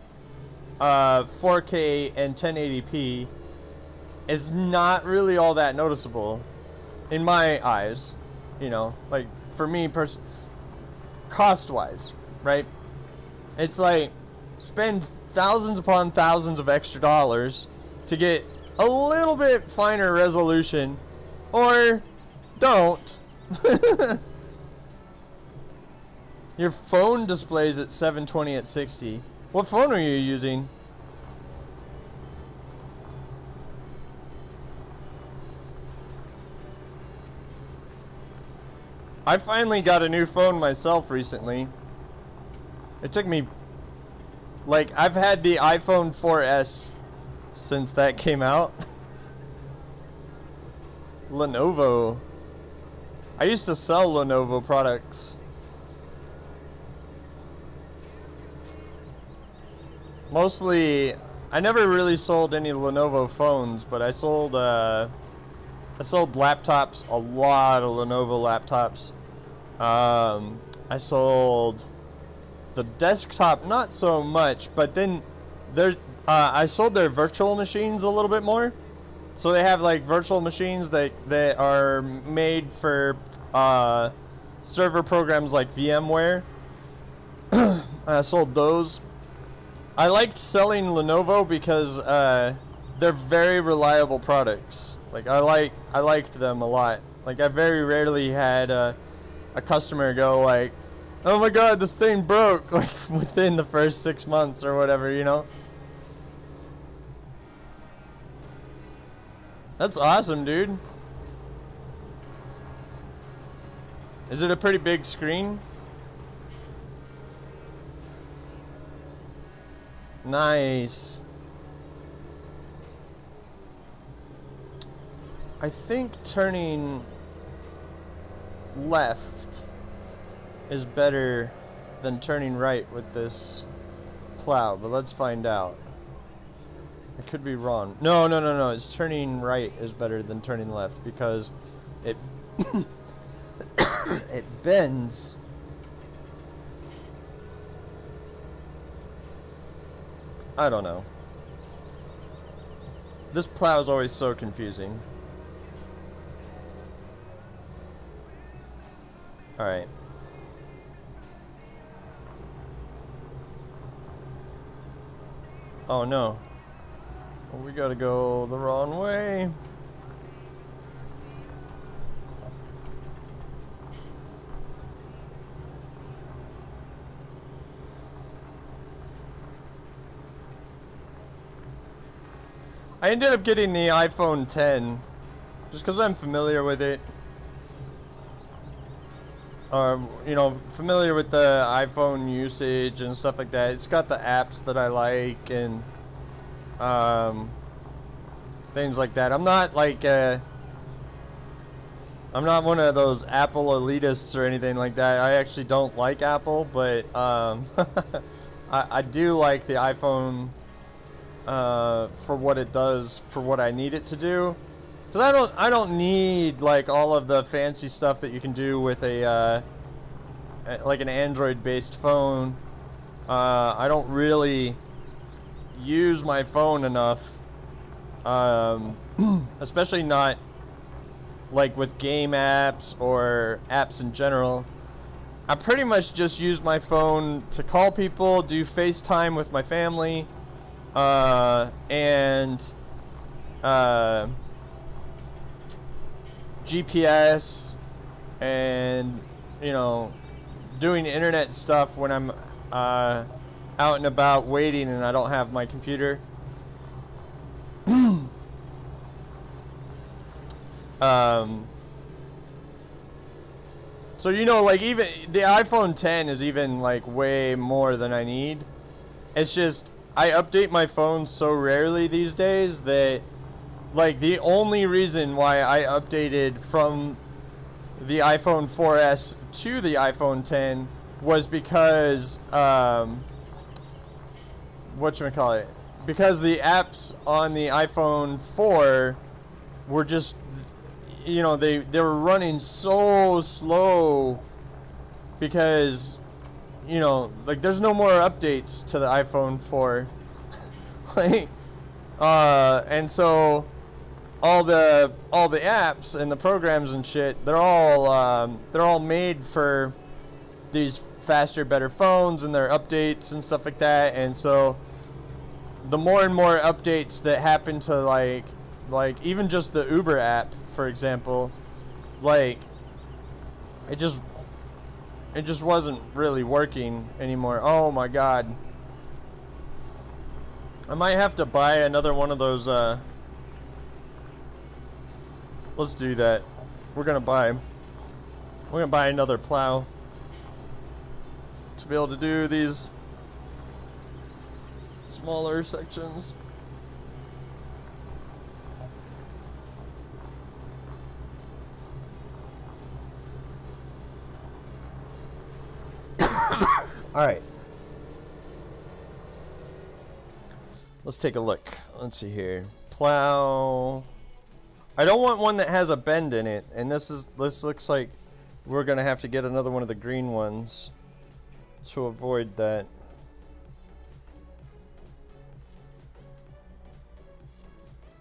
4K and 1080p is not really all that noticeable in my eyes, you know, like for me cost wise, right? It's like spend thousands upon thousands of extra dollars to get a little bit finer resolution, or don't. Your phone displays at 720 at 60. What phone are you using? I finally got a new phone myself recently. It took me, like, I've had the iPhone 4S since that came out. Lenovo. I used to sell Lenovo products. Mostly, I never really sold any Lenovo phones, but I sold laptops, a lot of Lenovo laptops. I sold the desktop, not so much, but then I sold their virtual machines a little bit more. So they have like virtual machines that are made for server programs like VMware. I sold those. I liked selling Lenovo because they're very reliable products. Like I liked them a lot. Like I very rarely had a customer go like, "Oh my God, this thing broke!" like within the first 6 months or whatever, you know. That's awesome, dude. Is it a pretty big screen? Nice. I think turning left is better than turning right with this plow, but let's find out. I could be wrong. No. It's turning right is better than turning left because it it bends. I don't know. This plow is always so confusing. All right. Oh no. We gotta go the wrong way. I ended up getting the iPhone 10 just because I'm familiar with it. You know, familiar with the iPhone usage and stuff like that. It's got the apps that I like and things like that. I'm not like I'm not one of those Apple elitists or anything like that. I actually don't like Apple, but I do like the iPhone for what it does, for what I need it to do. Because I don't need like all of the fancy stuff that you can do with a like an Android-based phone. I don't really use my phone enough, especially not like with game apps or apps in general. I pretty much just use my phone to call people, do FaceTime with my family, and GPS, and you know, doing internet stuff when I'm out and about waiting and I don't have my computer. So you know, like even the iPhone 10 is even like way more than I need. It's just I update my phone so rarely these days that like the only reason why I updated from the iPhone 4S to the iPhone 10 was because whatchamacallit, because the apps on the iPhone 4 were just, you know, they were running so slow because, you know, like there's no more updates to the iPhone 4. Like and so all the apps and the programs and shit, they're all made for these faster, better phones and their updates and stuff like that. And so the more and more updates that happen to like even just the Uber app, for example, like it just wasn't really working anymore. Oh my god, I might have to buy another one of those. Let's do that. We're gonna buy another plow to be able to do these smaller sections. All right. Let's take a look. Let's see here. Plow. I don't want one that has a bend in it, and this looks like we're gonna have to get another one of the green ones to avoid that.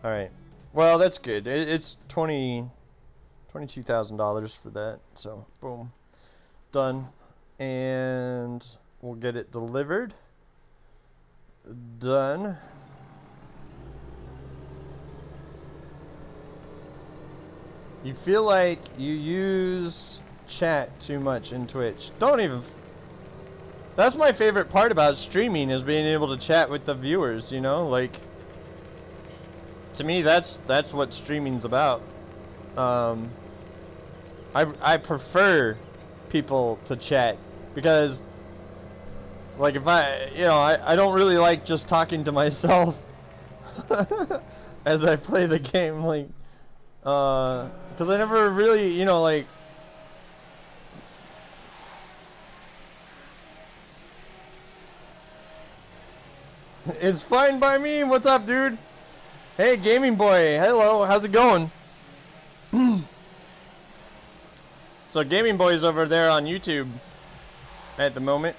All right. Well, that's good. It's $22,000 for that. So boom, done, and we'll get it delivered. Done. You feel like you use chat too much in Twitch. Don't even. That's my favorite part about streaming, is being able to chat with the viewers, you know? Like, to me, that's what streaming's about. I prefer people to chat because, like, if I don't really like just talking to myself as I play the game, like, because I never really, you know, like, it's fine by me. What's up, dude? Hey, Gaming Boy. Hello. How's it going? So, Gaming Boy's over there on YouTube at the moment.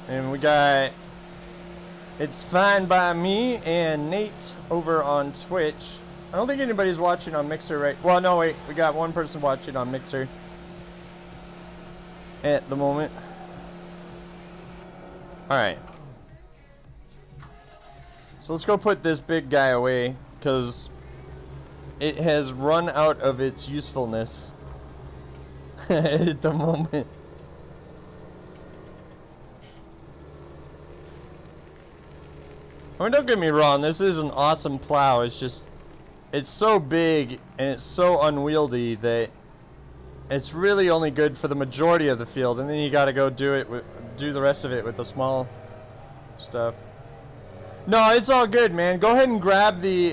And we got It's Fine by me and Nate over on Twitch. I don't think anybody's watching on Mixer, right? Well, no, wait. We got one person watching on Mixer at the moment. Alright. So let's go put this big guy away, because it has run out of its usefulness at the moment. I mean, don't get me wrong, this is an awesome plow. It's just, it's so big and it's so unwieldy that it's really only good for the majority of the field, and then you gotta go do the rest of it with the small stuff. No, it's all good, man. Go ahead and grab the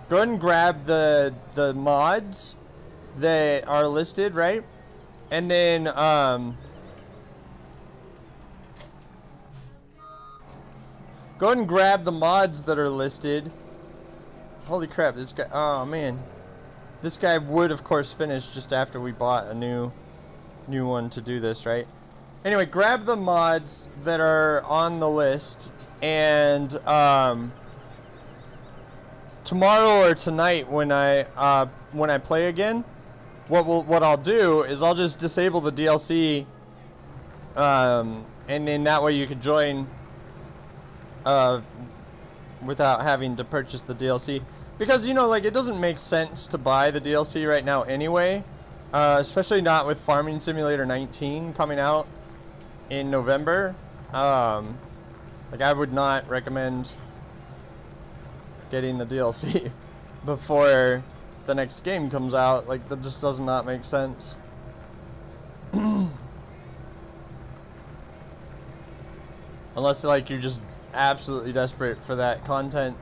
the mods that are listed, right? And then go ahead and grab the mods that are listed. Holy crap, this guy, oh man. This guy would, of course, finish just after we bought a new one to do this, right? Anyway, grab the mods that are on the list, and tomorrow or tonight when I play again, what I'll do is I'll just disable the DLC, and then that way you can join without having to purchase the DLC. Because, you know, like, it doesn't make sense to buy the DLC right now anyway. Especially not with Farming Simulator 19 coming out in November. Like, I would not recommend getting the DLC before the next game comes out. Like, that just does not make sense. Unless, like, you're just absolutely desperate for that content.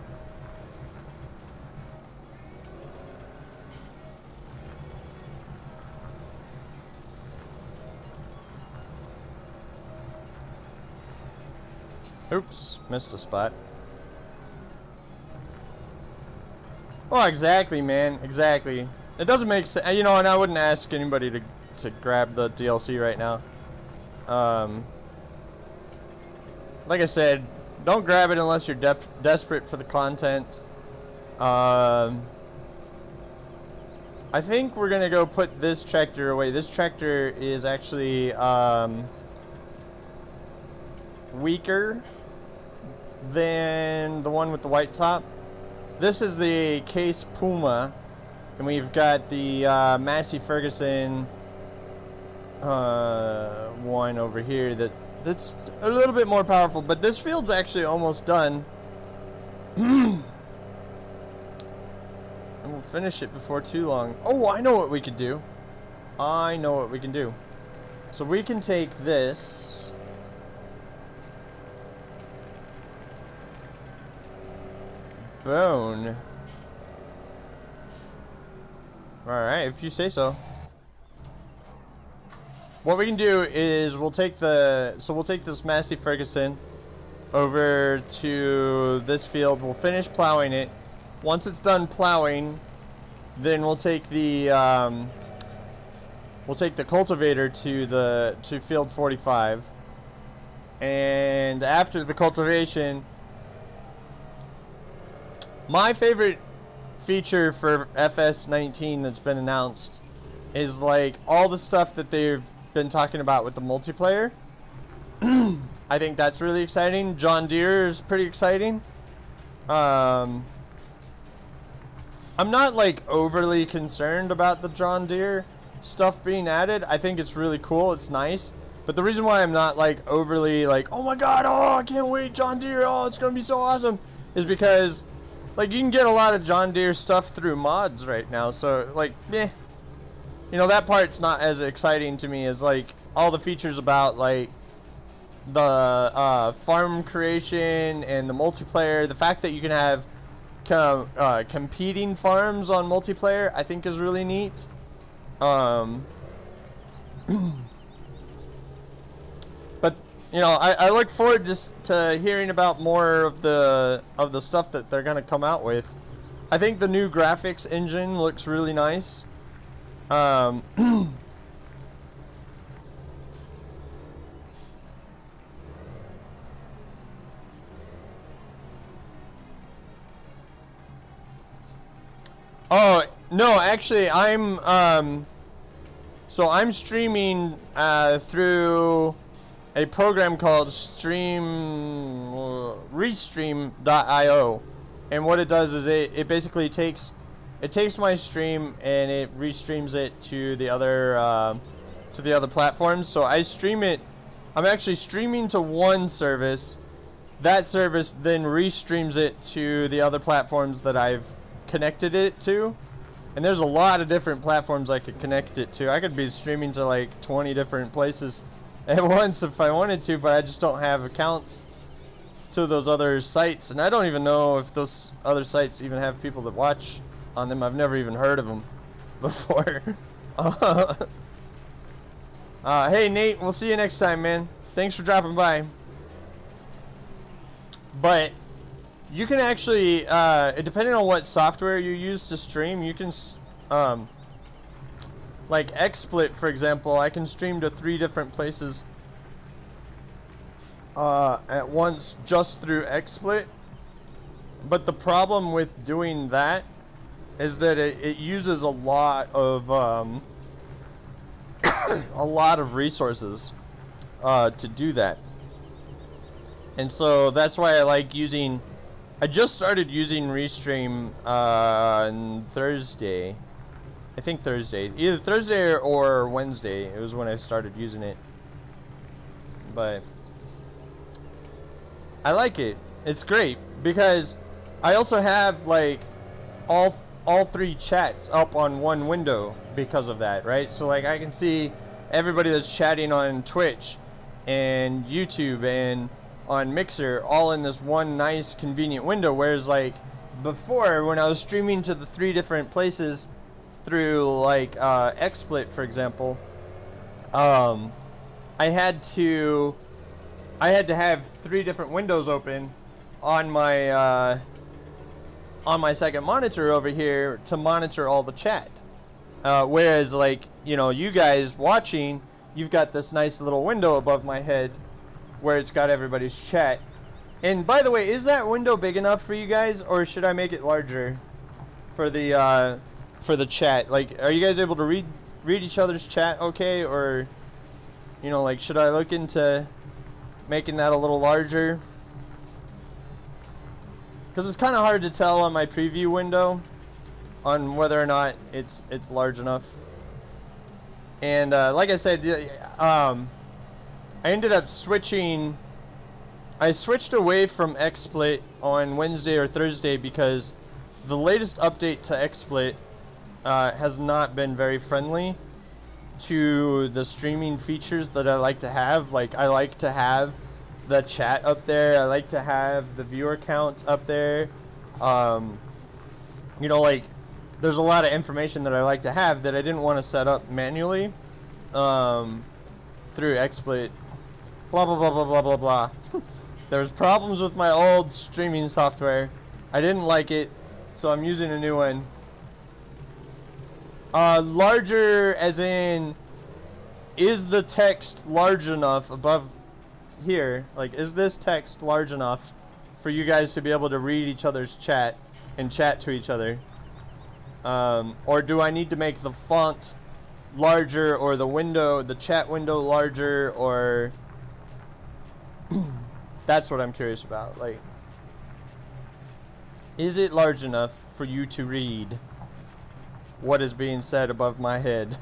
Oops, missed a spot. Oh, exactly, man. Exactly. It doesn't make sense, you know, and I wouldn't ask anybody to grab the DLC right now. Like I said, don't grab it unless you're desperate for the content. I think we're gonna go put this tractor away. This tractor is actually weaker than the one with the white top. This is the Case Puma, and we've got the Massey Ferguson one over here that's a little bit more powerful, but this field's actually almost done. And we'll finish it before too long. Oh, I know what we could do. I know what we can do. So we can take this. Bone. Alright, if you say so. What we can do is we'll take this Massey Ferguson over to this field. We'll finish plowing it. Once it's done plowing, then we'll take the cultivator to field 45. And after the cultivation, my favorite feature for FS19 that's been announced is like all the stuff that they've been talking about with the multiplayer. I think that's really exciting. John Deere is pretty exciting. I'm not like overly concerned about the John Deere stuff being added. I think it's really cool. It's nice. But the reason why I'm not like overly like, oh my god, oh I can't wait, John Deere, oh it's gonna be so awesome, is because like you can get a lot of John Deere stuff through mods right now. So like, eh. You know, that part's not as exciting to me as like all the features about like the farm creation and the multiplayer. The fact that you can have competing farms on multiplayer, I think is really neat. But you know, I look forward just to hearing about more of the stuff that they're gonna come out with. I think the new graphics engine looks really nice. Oh no, actually I'm so I'm streaming through a program called Restream.io, and what it does is it basically takes my stream and it restreams it to the other platforms. So I stream it. I'm actually streaming to one service, that service then restreams it to the other platforms that I've connected it to. And there's a lot of different platforms I could connect it to. I could be streaming to like 20 different places at once if I wanted to, but I just don't have accounts to those other sites. And I don't even know if those other sites even have people that watch on them. I've never even heard of them before. Hey Nate, we'll see you next time, man. Thanks for dropping by. But you can actually, depending on what software you use to stream, you can, like XSplit, for example, I can stream to 3 different places at once just through XSplit. But the problem with doing that is that it uses a lot of a lot of resources to do that. And so that's why I like using, I just started using Restream on Thursday. I think Thursday. Either Thursday or Wednesday. It was when I started using it. But I like it. It's great because I also have like all 3 chats up on one window because of that, right? So like I can see everybody that's chatting on Twitch and YouTube and on Mixer all in this one nice convenient window, whereas like before when I was streaming to the 3 different places through like XSplit, for example, I had to have 3 different windows open on my second monitor over here to monitor all the chat, whereas like, you know, you guys watching, you've got this nice little window above my head where it's got everybody's chat. And by the way, is that window big enough for you guys, or should I make it larger for the chat? Like, are you guys able to read each other's chat okay, or, you know, like, should I look into making that a little larger? Because it's kind of hard to tell on my preview window on whether or not it's large enough. And like I said, I ended up switching. I switched away from XSplit on Wednesday or Thursday because the latest update to XSplit has not been very friendly to the streaming features that I like to have. Like, I like to have the chat up there. I like to have the viewer count up there. You know, like, there's a lot of information that I like to have that I didn't want to set up manually through XSplit. Blah, blah, blah, blah, blah, blah, blah. There was problems with my old streaming software. I didn't like it, so I'm using a new one. Larger as in, is the text large enough above here? Like, is this text large enough for you guys to be able to read each other's chat and chat to each other? Or do I need to make the font larger, or the chat window larger, or that's what I'm curious about. Like, is it large enough for you to read what is being said above my head?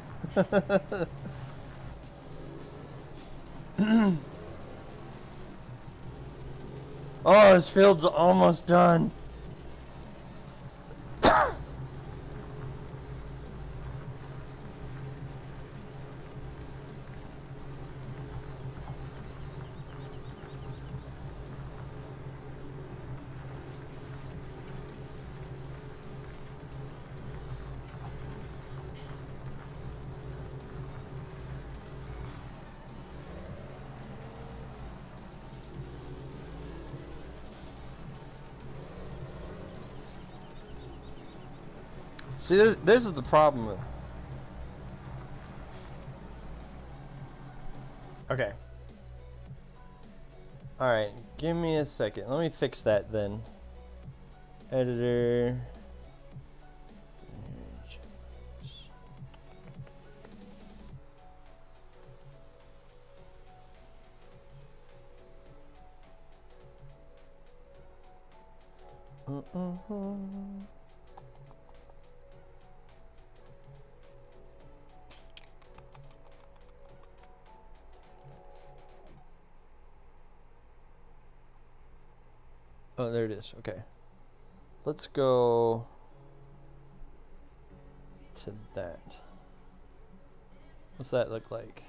Oh, this field's almost done. See, this is the problem. Okay. Alright, give me a second. Let me fix that then. Editor. Oh, there it is. Okay. Let's go to that. What's that look like?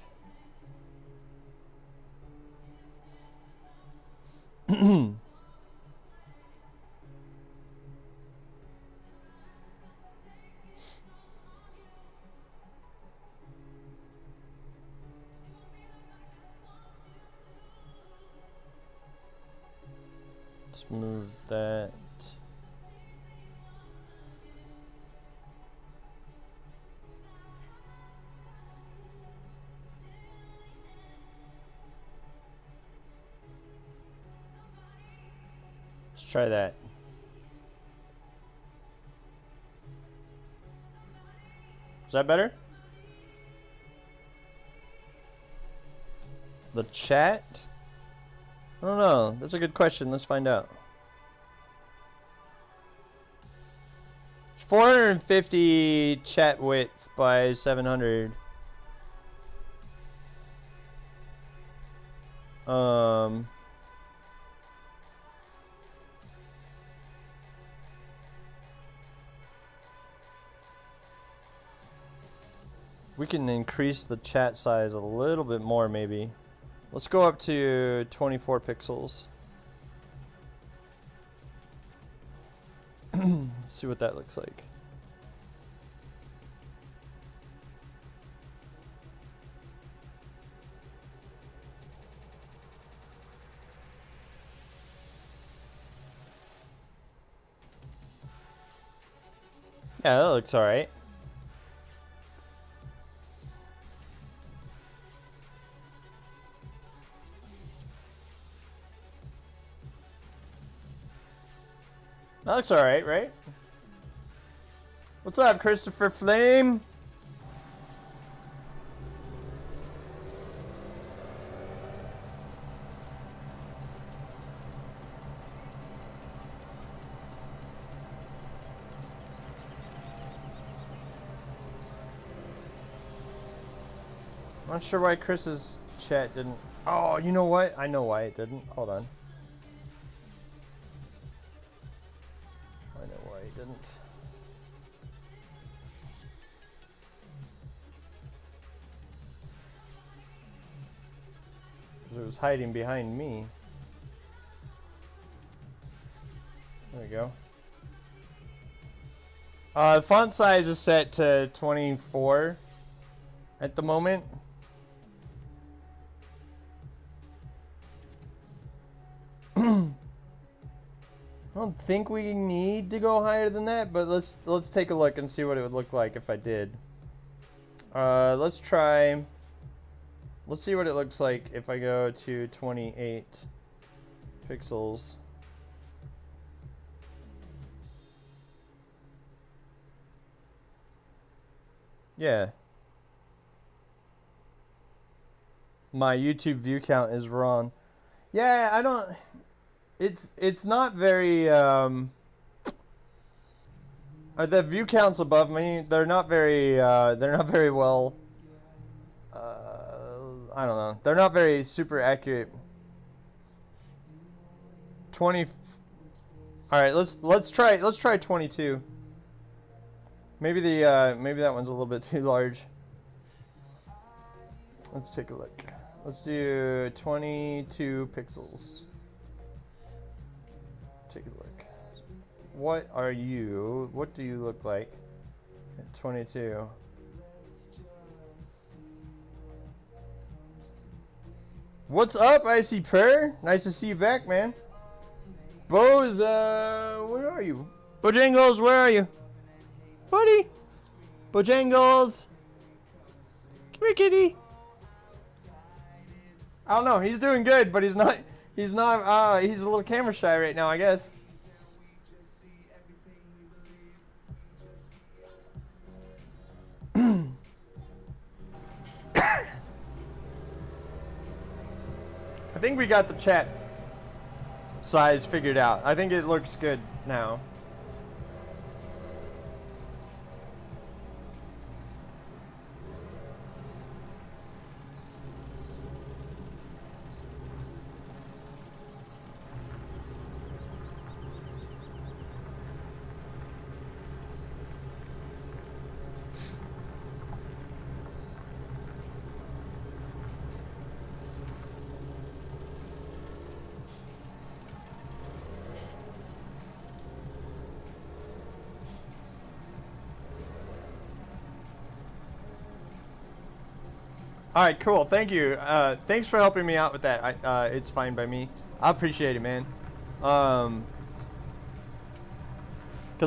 Let's move that. Let's try that. Is that better? The chat? I don't know. That's a good question. Let's find out. 450 chat width by 700. We can increase the chat size a little bit more, maybe. Let's go up to 24 pixels. Let's see what that looks like. Yeah, that looks alright. That looks alright, right? What's up, Christopher Flame? Not sure why Chris's chat didn't. Oh, you know what? I know why it didn't. Hold on. I know why it didn't. Because it was hiding behind me. There we go. The font size is set to 24 at the moment. I don't think we need to go higher than that, but let's take a look and see what it would look like if I did. Let's try. Let's see what it looks like if I go to 28 pixels. Yeah. My YouTube view count is wrong. Yeah, I don't. It's not very the view counts above me, they're not very well I don't know. They're not very super accurate. 20. All right, let's try 22. Maybe maybe that one's a little bit too large. Let's take a look. Let's do 22 pixels. Take a look. What are you? What do you look like at 22? What's up, Icy Prayer? Nice to see you back, man. Bo's, where are you? Bojangles, where are you? Buddy! Bojangles! Come here, kitty! I don't know, he's doing good, but he's he's a little camera shy right now, I guess. I think we got the chat size figured out. I think it looks good now. All right, cool. Thank you. Thanks for helping me out with that. It's fine by me. I appreciate it, man. Cause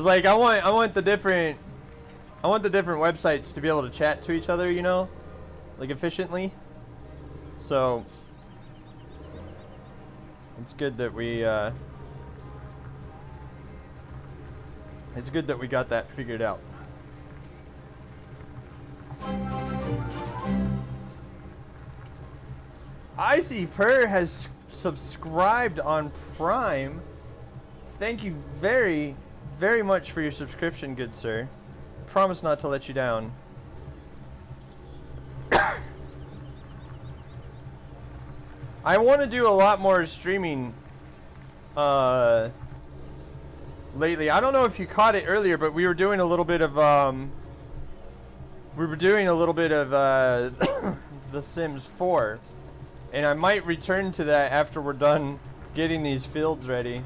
like I want the different websites to be able to chat to each other, you know, like efficiently. So it's good that we got that figured out. Icy Per has subscribed on Prime. Thank you very, very much for your subscription, good sir. Promise not to let you down. I want to do a lot more streaming lately. I don't know if you caught it earlier, but we were doing a little bit of The Sims 4. And I might return to that after we're done getting these fields ready.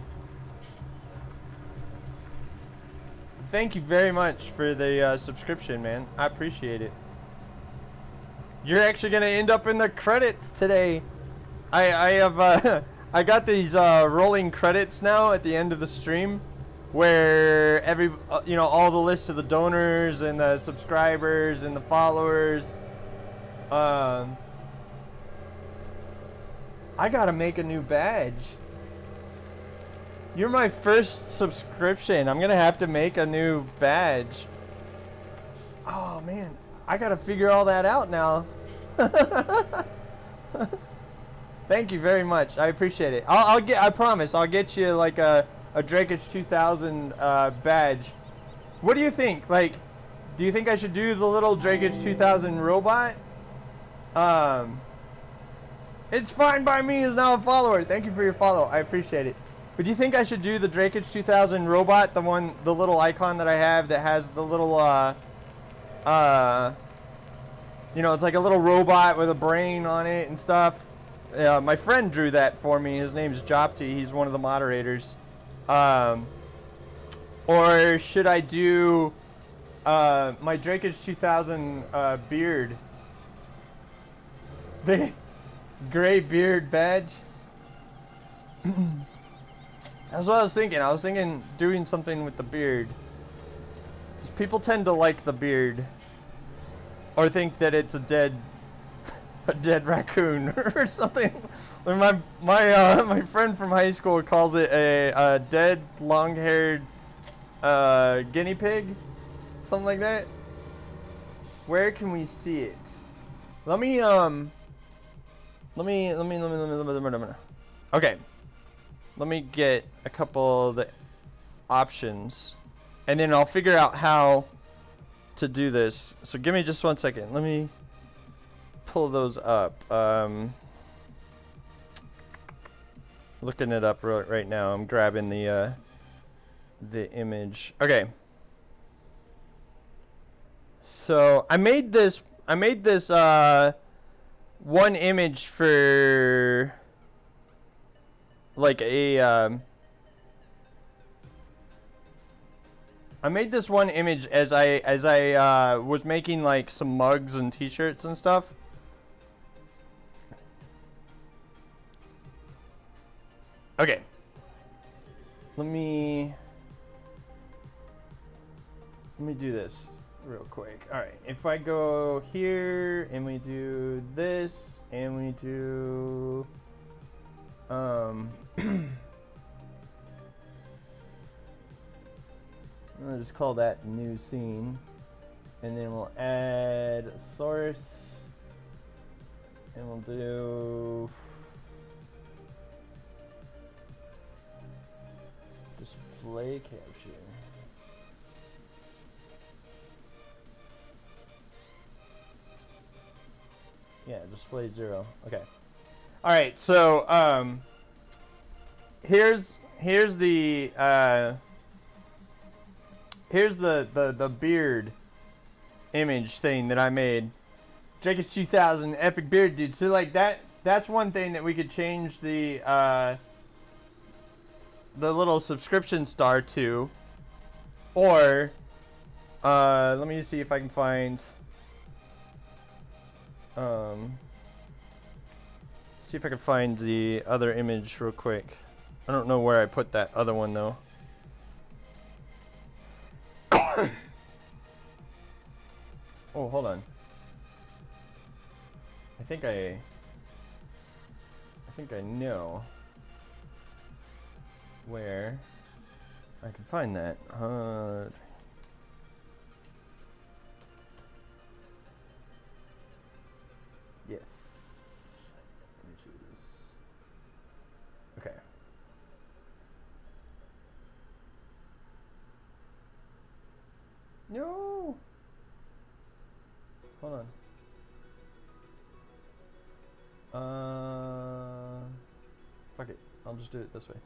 Thank you very much for the subscription, man. I appreciate it. You're actually gonna end up in the credits today. I have I got these rolling credits now at the end of the stream, where you know, all the list of the donors and the subscribers and the followers. I gotta make a new badge. You're my first subscription. I'm gonna have to make a new badge. Oh man, I gotta figure all that out now. Thank you very much. I appreciate it. I promise I'll get you like a Drakich 2000 badge. What do you think? Like, do you think I should do the little Drakich 2000 robot? It's fine by me is now a follower. Thank you for your follow. I appreciate it. But do you think I should do the Drakich 2000 robot, the little icon that I have that has the little, you know, it's like a little robot with a brain on it and stuff. My friend drew that for me. His name's Jopti. He's one of the moderators. Or should I do my Drakich 2000 beard? The gray beard badge? That's what I was thinking. I was thinking doing something with the beard. Because people tend to like the beard. Or think that it's a dead raccoon or something. My friend from high school calls it a dead long-haired guinea pig, something like that. Where can we see it? Let me okay. Let me get a couple of the options, and then I'll figure out how to do this. So give me just 1 second. Let me pull those up. Looking it up right now. I'm grabbing the image. Okay. So I made this one image for like a I made this one image as I was making like some mugs and t-shirts and stuff. Okay. Let me do this real quick. All right. If I go here and we do this and we do I'll just call that new scene, and then we'll add a source, and we'll do display caption. Yeah, display 0. Okay. All right. So here's the beard image thing that I made. Drakich 2000 epic beard dude. So like that's one thing that we could change the little subscription star to. Or let me see if I can find See if I can find the other image real quick. I don't know where I put that other one though. Oh, hold on. I think I know where I can find that. Yes. Images. Okay. No. Hold on. Fuck it. I'll just do it this way.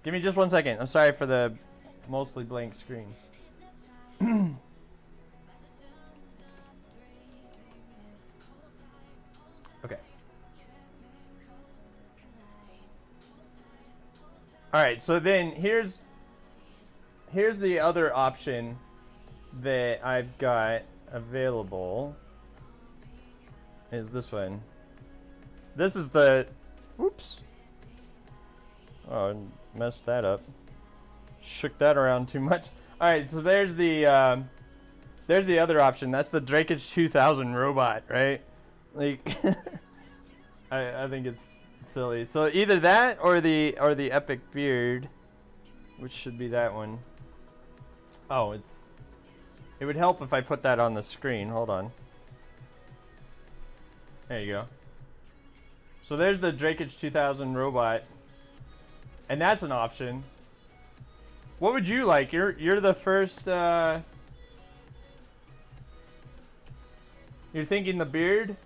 Give me just 1 second. I'm sorry for the mostly blank screen. Okay. Alright, so then here's the other option that I've got available. Is this one. This is the... Whoops. Oh, I messed that up. Shook that around too much. Alright, so there's the other option. That's the Drakage 2000 robot, right? Like, I think it's silly. So either that or the Epic Beard, which should be that one. Oh, it would help if I put that on the screen. Hold on. There you go. So there's the Drakage 2000 robot, and that's an option. What would you like? You're the first. You're thinking the beard?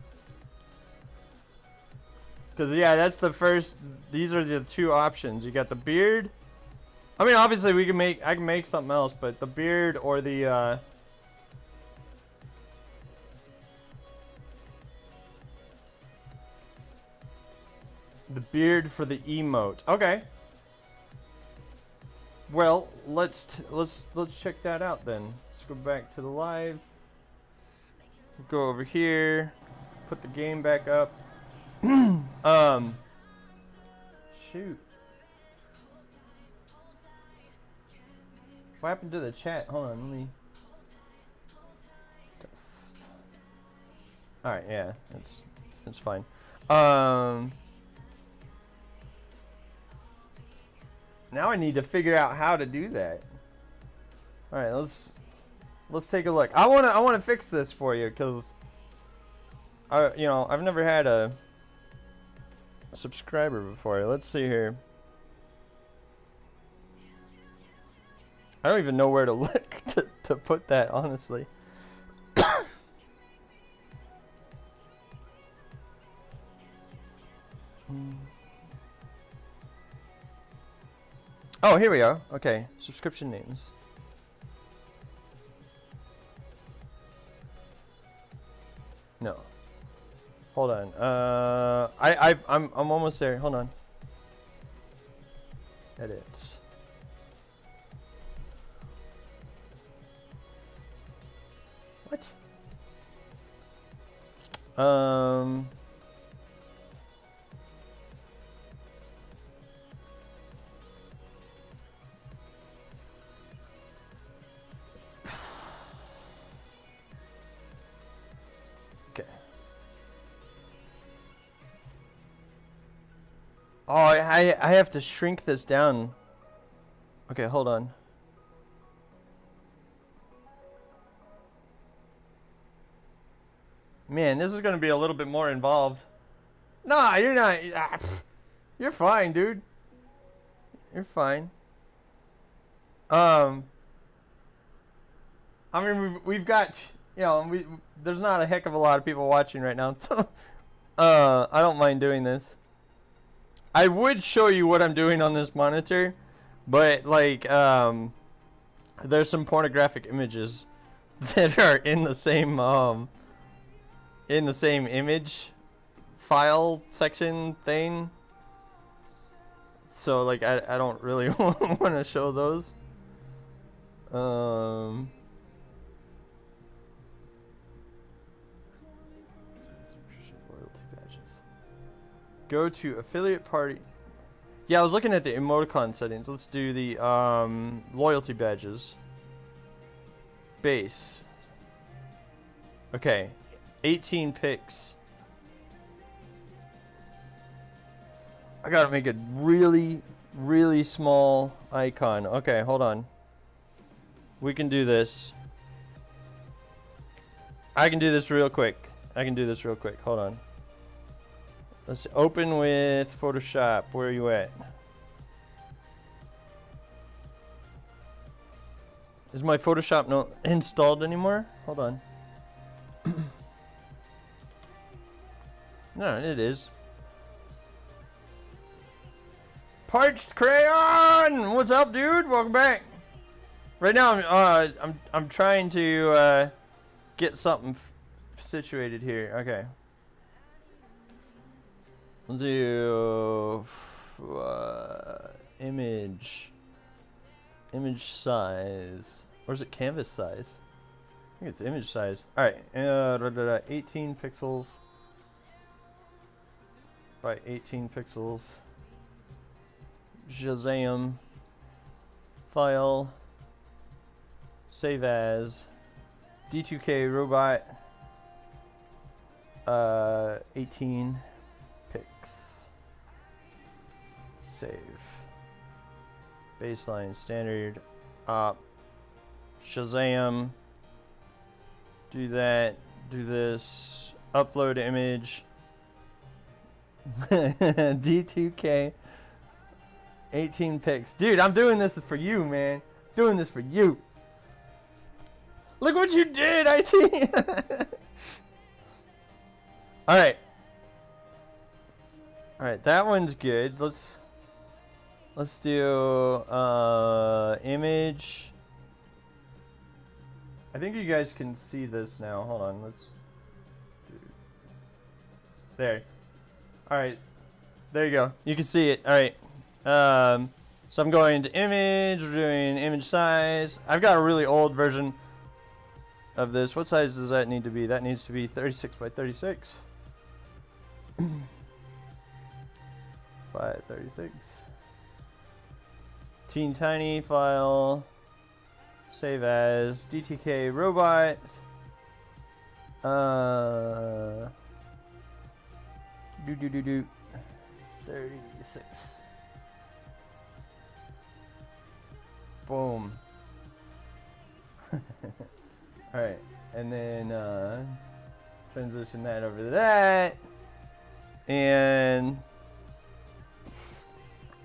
Because yeah, that's the first. These are the two options. You got the beard. I mean, obviously I can make something else, but the beard or the beard for the emote. Okay. Well, let's check that out then. Let's go back to the live. Go over here. Put the game back up. Shoot. What happened to the chat? Hold on, let me test. All right, yeah, it's fine. Now I need to figure out how to do that. All right, let's take a look. I wanna fix this for you because I've never had a subscriber before. Let's see here. I don't even know where to look to put that, honestly. Oh, here we go. Okay, subscription names. No. Hold on. I'm almost there. Hold on. Edits. What? Okay. Oh, I have to shrink this down. Okay, hold on. Man, this is gonna be a little bit more involved. Nah, you're not. You're fine, dude. You're fine. I mean, we've got, there's not a heck of a lot of people watching right now, so I don't mind doing this. I would show you what I'm doing on this monitor, but like, there's some pornographic images that are in the same image file section thing. So like I don't really want to show those. Go to affiliate party. Yeah, I was looking at the emoticon settings. Let's do the loyalty badges. Base. Okay. 18 picks. I gotta make a really, really small icon. Okay, hold on. We can do this. I can do this real quick. Hold on. Let's open with Photoshop. Where are you at? Is my Photoshop not installed anymore? Hold on. No, it is. Parched Crayon! What's up, dude? Welcome back. Right now, I'm trying to get something situated here. Okay. We'll do image size. Or is it canvas size? I think it's image size. All right. 18 pixels by 18 pixels. Shazam. File. Save as. D2K robot. 18 pics. Save. Baseline standard. Shazam. Do that. Do this. Upload image. D2K. 18 pics. Dude, I'm doing this for you, man. Doing this for you. Look what you did, I see. Alright. Alright, that one's good. Let's do image. I think you guys can see this now. Hold on, let's do there. Alright. There you go. You can see it. Alright. So I'm going to image, we're doing image size. I've got a really old version of this. What size does that need to be? That needs to be 36 by 36. By 36. Teen tiny file. Save as DTK robot. 36. Boom. Alright, and then transition that over to that, and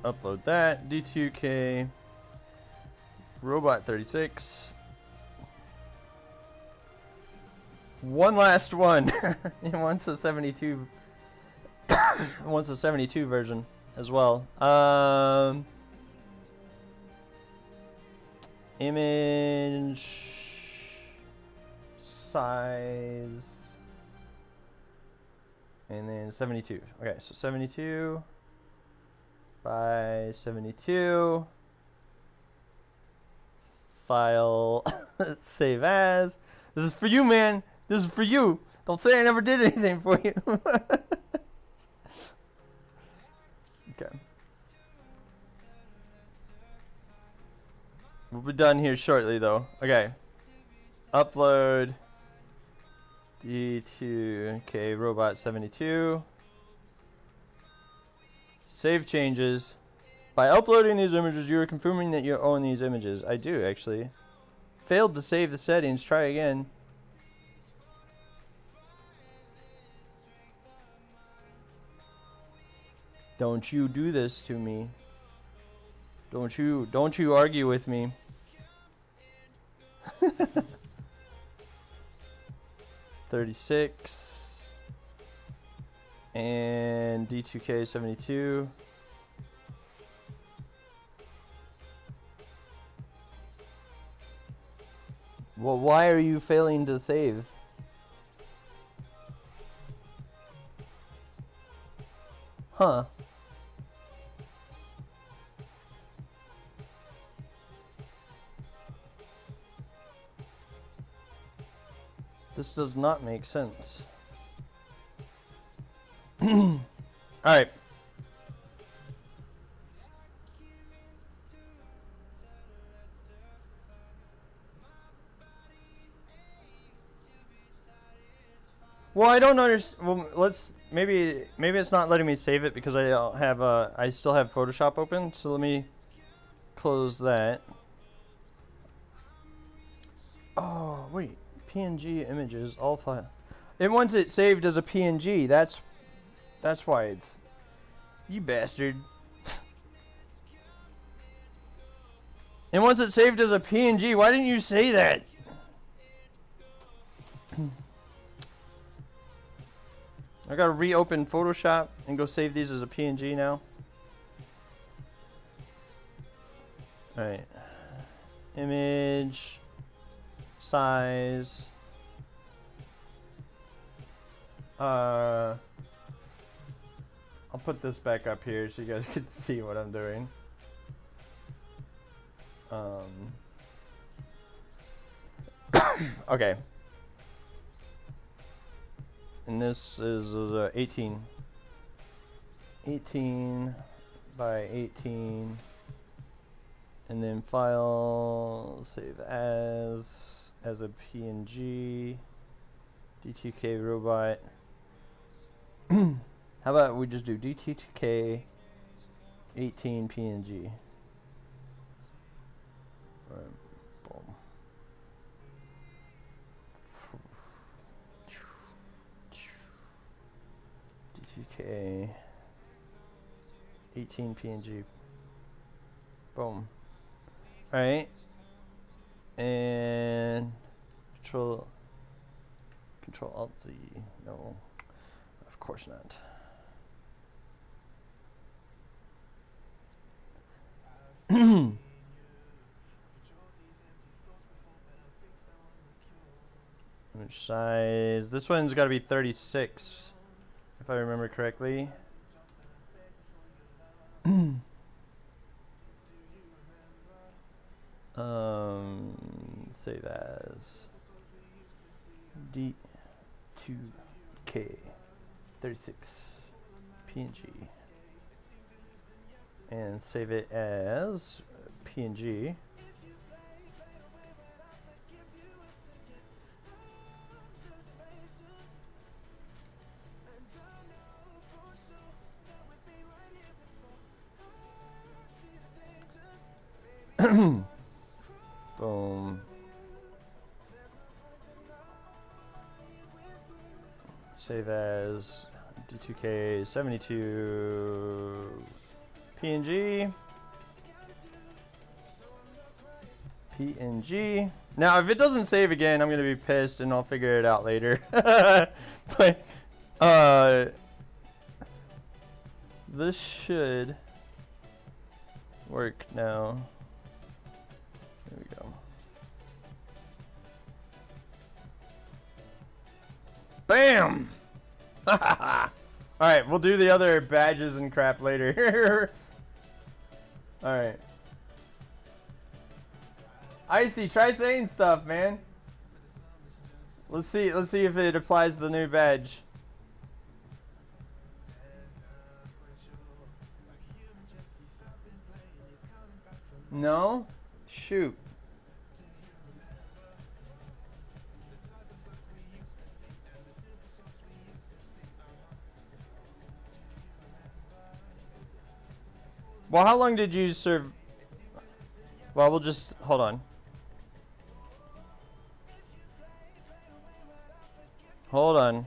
upload that. D2K robot 36. One last one. It wants a 72. Wants a 72 version as well. Image size, and then 72. Okay, so 72 by 72. File. Save as. This is for you, man. This is for you. Don't say I never did anything for you. Okay. We'll be done here shortly, though. Okay. Upload. D2K robot 72. Save changes. By uploading these images, you are confirming that you own these images. I do, actually. Failed to save the settings. Try again. Don't you do this to me. Don't you argue with me. 36 and D2K 72. Well, why are you failing to save? Huh. This does not make sense. All right. Well, I don't understand. Well, let's maybe it's not letting me save it because I don't have I still have Photoshop open. So let me close that. Oh wait, PNG images all file. It wants it saved as a PNG. That's why it's. You bastard. And once it's saved as a PNG, why didn't you say that? I gotta reopen Photoshop and go save these as a PNG now. Alright. Image. Size. I'll put this back up here so you guys can see what I'm doing. Okay. And this is 18 by 18, and then file, save as a PNG, DTK robot. How about we just do DTK 18 PNG? All right, boom. DTK 18 PNG. Boom. Alright. And Control Alt Z. No. Of course not. Image size. This one's got to be 36. If I remember correctly. Save as D2K 36 PNG and save it as PNG. Boom. Save as D2K 72 PNG. PNG. Now, if it doesn't save again, I'm gonna be pissed, and I'll figure it out later. But this should work now. There we go. Bam! Alright, we'll do the other badges and crap later. Alright. Icy, try saying stuff, man. Let's see if it applies to the new badge. No? Shoot. Well, how long did you serve? Well, we'll just hold on. Hold on.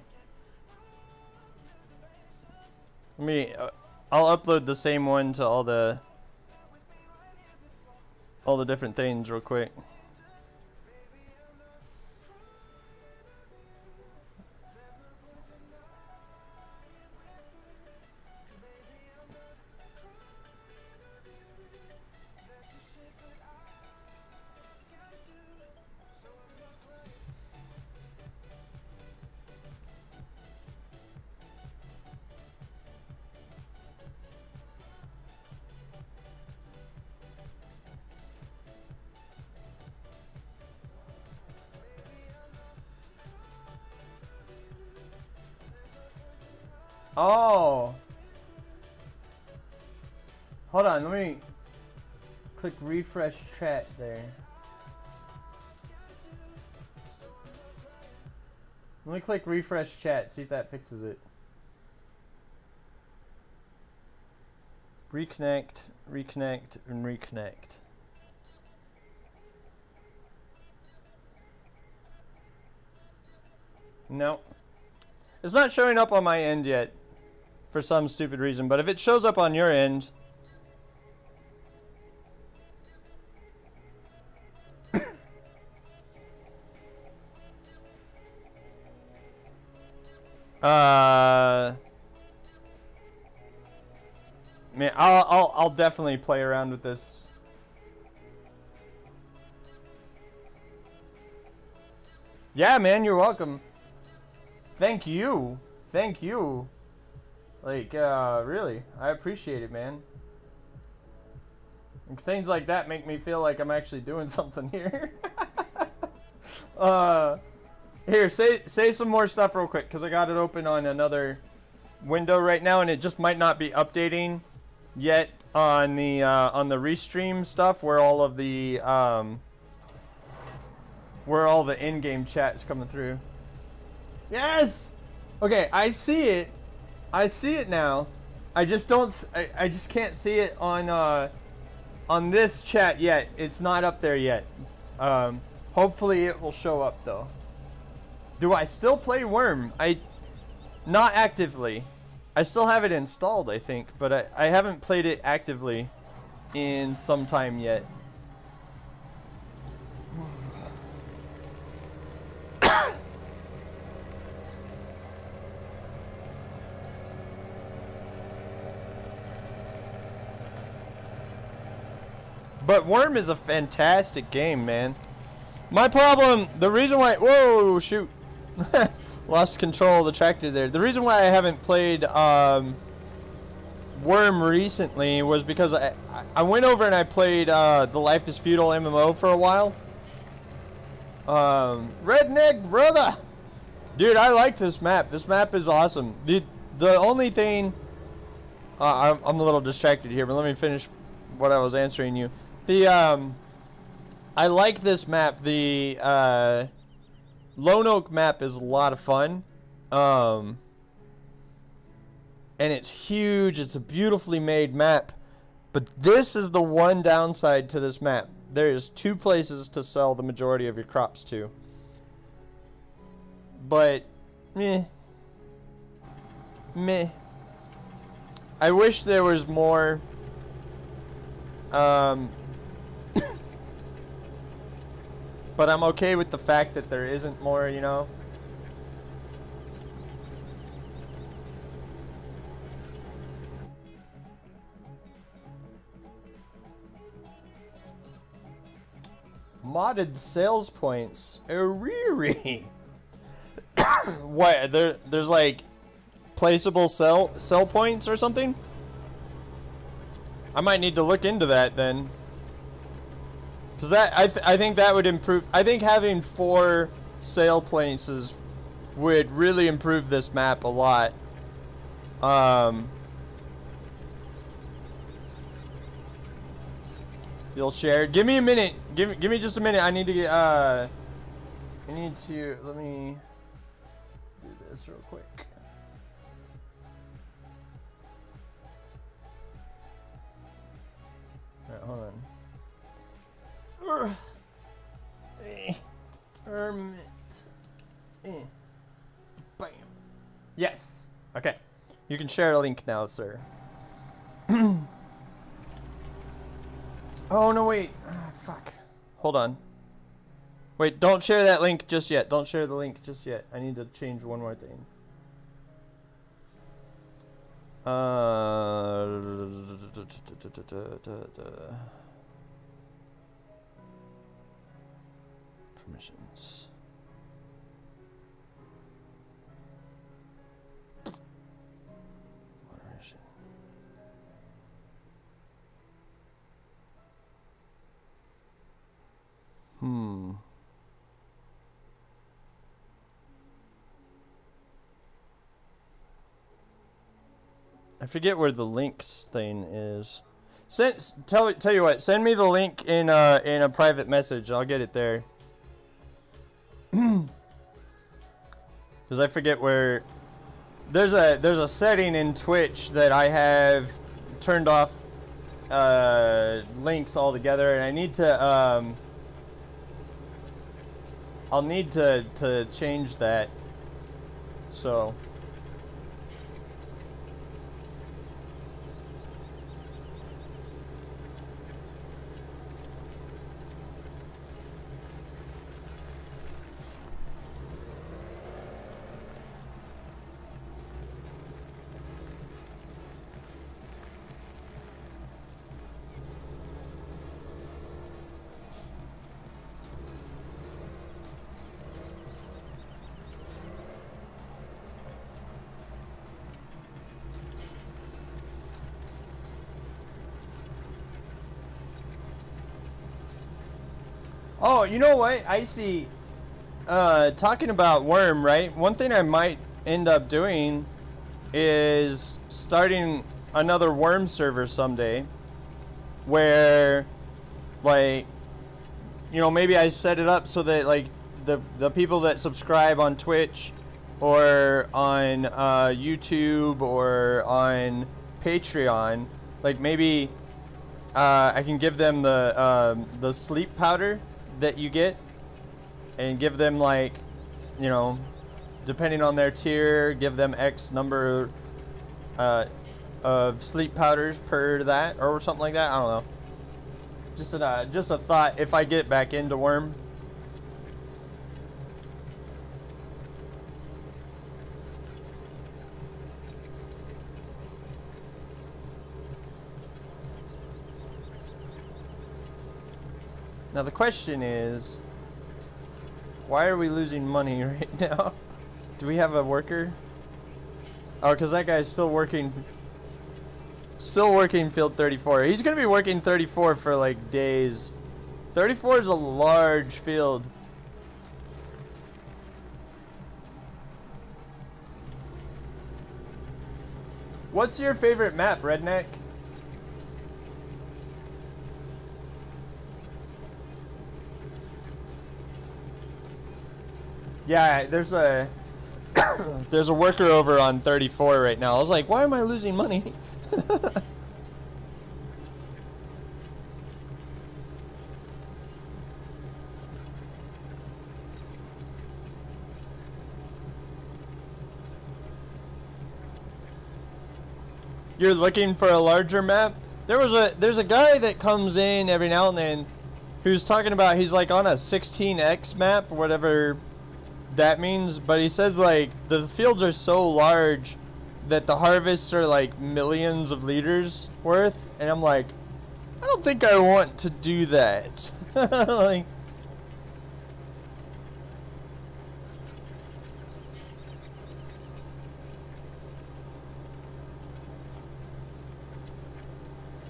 Let me. I'll upload the same one to all the different things real quick. Oh, Hold on, let me click refresh chat there. Let me click refresh chat, see if that fixes it. Reconnect, reconnect, and reconnect. No. It's not showing up on my end yet for some stupid reason, but if it shows up on your end... man, I'll definitely play around with this. Yeah, man, you're welcome. Thank you. Thank you. Like, really, I appreciate it, man. And things like that make me feel like I'm actually doing something here. Here, say some more stuff real quick, because I got it open on another window right now, and it just might not be updating yet on the restream stuff where all of the in-game chat's coming through. Yes. Okay, I see it. I see it now. I just don't. I just can't see it on this chat yet. It's not up there yet. Hopefully it will show up though. Do I still play Worm? Not actively. I still have it installed, I think, but I haven't played it actively in some time yet. But Worm is a fantastic game, man. My problem, the reason why... Whoa, shoot. Lost control of the tractor there. The reason why I haven't played Worm recently was because I went over and I played the Life is Feudal MMO for a while. Redneck brother! Dude, I like this map. This map is awesome. The only thing... I'm a little distracted here, but let me finish what I was answering you. I like this map. The Lone Oak map is a lot of fun. And it's huge. It's a beautifully made map. But this is the one downside to this map. There's 2 places to sell the majority of your crops to. But, meh. I wish there was more... But I'm okay with the fact that there isn't more, you know? Modded sales points. Ariri. What? There's like placeable sell points or something? I might need to look into that then. Because I think that would improve. I think having 4 sale places would really improve this map a lot. You'll share. Give me a minute. Give me just a minute. I need to get. Let me do this real quick. Alright, hold on. Hermit. Bam. Yes. Okay. You can share a link now, sir. Oh, no, wait. Fuck. Hold on. Wait, don't share that link just yet. Don't share the link just yet. I need to change one more thing. Permissions. Moderation. I forget where the links thing is. Tell you what. Send me the link in a private message. I'll get it there. Because I forget where. There's a setting in Twitch that I have turned off links altogether, and I need to I'll need to change that. So. Oh, you know what? I see. Talking about Worm, right? One thing I might end up doing is starting another Worm server someday, where, like, you know, maybe I set it up so that, like, the people that subscribe on Twitch or on YouTube or on Patreon, like, maybe I can give them the sleep powder that you get, and give them, like, you know, depending on their tier, give them X number of sleep powders per that, or something like that. I don't know. Just a thought if I get back into Worm. Now the question is, why are we losing money right now? Do we have a worker? Oh, because that guy's still working field 34. He's gonna be working 34 for like days. 34 is a large field. What's your favorite map, Redneck? Yeah, there's a there's a worker over on 34 right now. I was like, why am I losing money? You're looking for a larger map? There's a guy that comes in every now and then who's talking about, he's like on a 16x map, whatever that means, but he says like the fields are so large that the harvests are like millions of liters worth, and I'm like, I don't think I want to do that.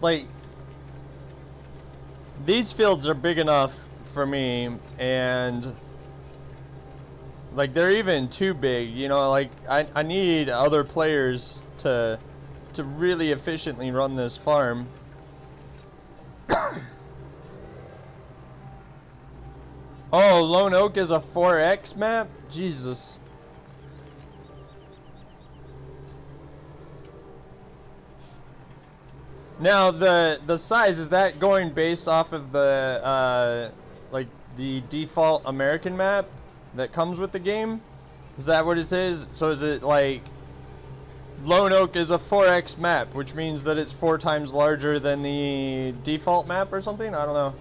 like these fields are big enough for me, and like they're even too big, you know, like I need other players to really efficiently run this farm. Oh, Lone Oak is a 4X map? Jesus. Now the size, is that going based off of the like the default American map that comes with the game? Is that what it is? So is it like Lone Oak is a 4X map, which means that it's 4 times larger than the default map or something? I don't know.